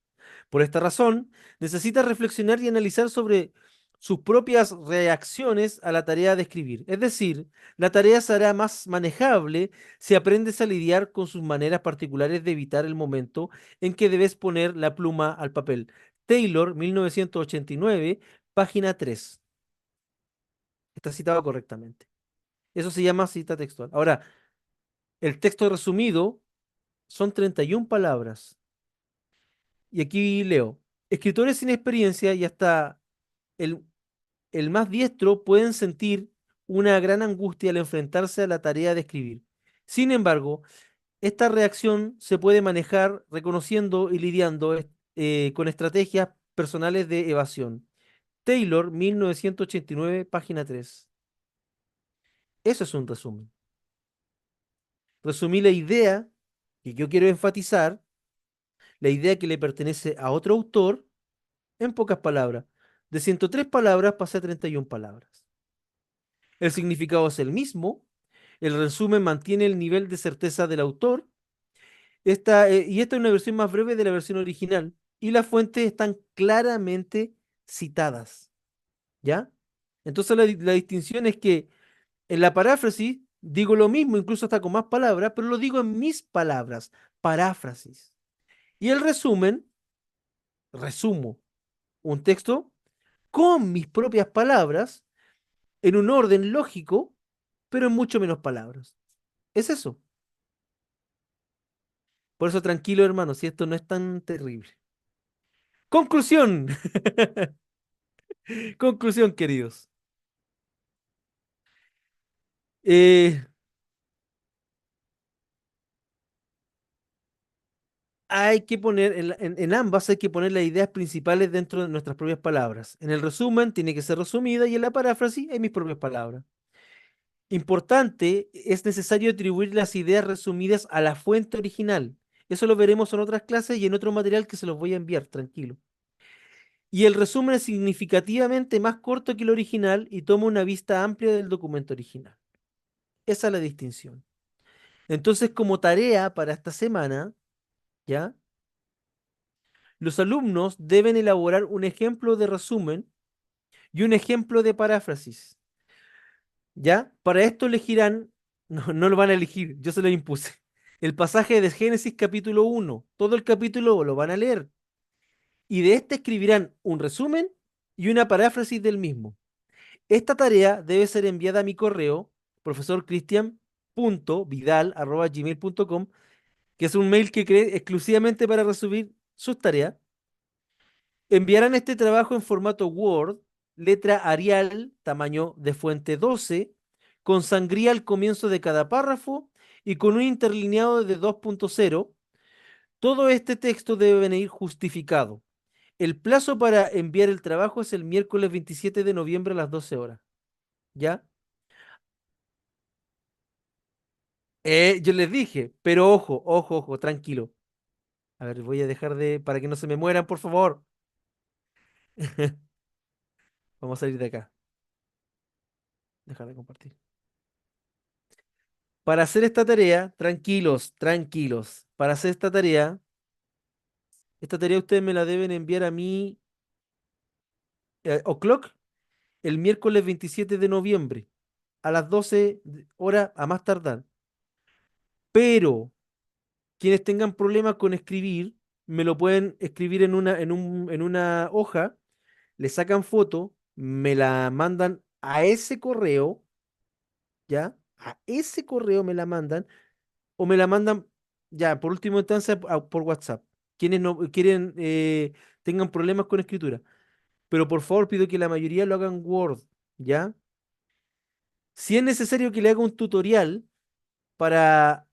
Por esta razón, necesita reflexionar y analizar sobre sus propias reacciones a la tarea de escribir. Es decir, la tarea será más manejable si aprendes a lidiar con sus maneras particulares de evitar el momento en que debes poner la pluma al papel. Taylor, 1989, página 3. Está citado correctamente. Eso se llama cita textual. Ahora, el texto resumido son 31 palabras. Y aquí leo. Escritores sin experiencia y hasta el el más diestro pueden sentir una gran angustia al enfrentarse a la tarea de escribir. Sin embargo, esta reacción se puede manejar reconociendo y lidiando con estrategias personales de evasión. Taylor, 1989, página 3. Eso es un resumen. Resumí la idea que yo quiero enfatizar, la idea que le pertenece a otro autor, en pocas palabras. De 103 palabras pasé a 31 palabras. El significado es el mismo. El resumen mantiene el nivel de certeza del autor. Y esta es una versión más breve de la versión original. Y las fuentes están claramente citadas. ¿Ya? Entonces la distinción es que en la paráfrasis digo lo mismo, incluso hasta con más palabras, pero lo digo en mis palabras. Paráfrasis. Y el resumen, resumo un texto con mis propias palabras, en un orden lógico, pero en mucho menos palabras. Es eso. Por eso tranquilo, hermano, si esto no es tan terrible. Conclusión. Conclusión, queridos. Eh, hay que poner, en ambas hay que poner las ideas principales dentro de nuestras propias palabras. En el resumen tiene que ser resumida y en la paráfrasis hay mis propias palabras. Importante, es necesario atribuir las ideas resumidas a la fuente original. Eso lo veremos en otras clases y en otro material que se los voy a enviar, tranquilo. Y el resumen es significativamente más corto que el original y toma una vista amplia del documento original. Esa es la distinción. Entonces, como tarea para esta semana, ¿ya? Los alumnos deben elaborar un ejemplo de resumen y un ejemplo de paráfrasis, ¿ya? Para esto elegirán, no lo van a elegir, yo se lo impuse. El pasaje de Génesis capítulo 1, todo el capítulo lo van a leer y de este escribirán un resumen y una paráfrasis del mismo. Esta tarea debe ser enviada a mi correo, profesorcristian.vidal@gmail.com, que es un mail que creé exclusivamente para resumir sus tareas. Enviarán este trabajo en formato Word, letra Arial, tamaño de fuente 12, con sangría al comienzo de cada párrafo y con un interlineado de 2.0. Todo este texto debe venir justificado. El plazo para enviar el trabajo es el miércoles 27 de noviembre a las 12 horas. ¿Ya? Yo les dije, pero ojo, ojo, ojo, tranquilo. A ver, voy a dejar de, para que no se me mueran, por favor. Vamos a salir de acá. Dejar de compartir. Para hacer esta tarea, tranquilos, tranquilos. Para hacer esta tarea ustedes me la deben enviar a mí, o'clock, el miércoles 27 de noviembre, a las 12 horas a más tardar. Pero quienes tengan problemas con escribir, me lo pueden escribir en una hoja, le sacan foto, me la mandan a ese correo, ¿ya? A ese correo me la mandan, o me la mandan, ya, por última instancia, por WhatsApp. Quienes no quieren, tengan problemas con escritura. Pero por favor pido que la mayoría lo hagan Word, ¿ya? Si es necesario que le haga un tutorial para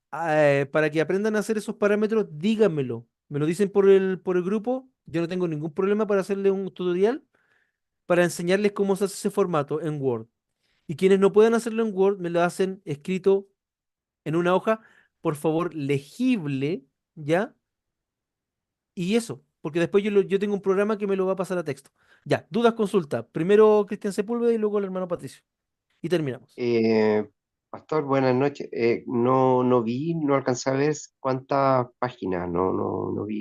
que aprendan a hacer esos parámetros, díganmelo. Me lo dicen por el grupo. Yo no tengo ningún problema para hacerle un tutorial para enseñarles cómo se hace ese formato en Word. Y quienes no puedan hacerlo en Word, me lo hacen escrito en una hoja, por favor, legible, ¿ya? Y eso, porque después yo tengo un programa que me lo va a pasar a texto. Ya, dudas, consulta. Primero Cristian Sepúlveda y luego el hermano Patricio. Y terminamos. Eh, Pastor, buenas noches. No vi, no alcancé a ver cuántas páginas, no vi.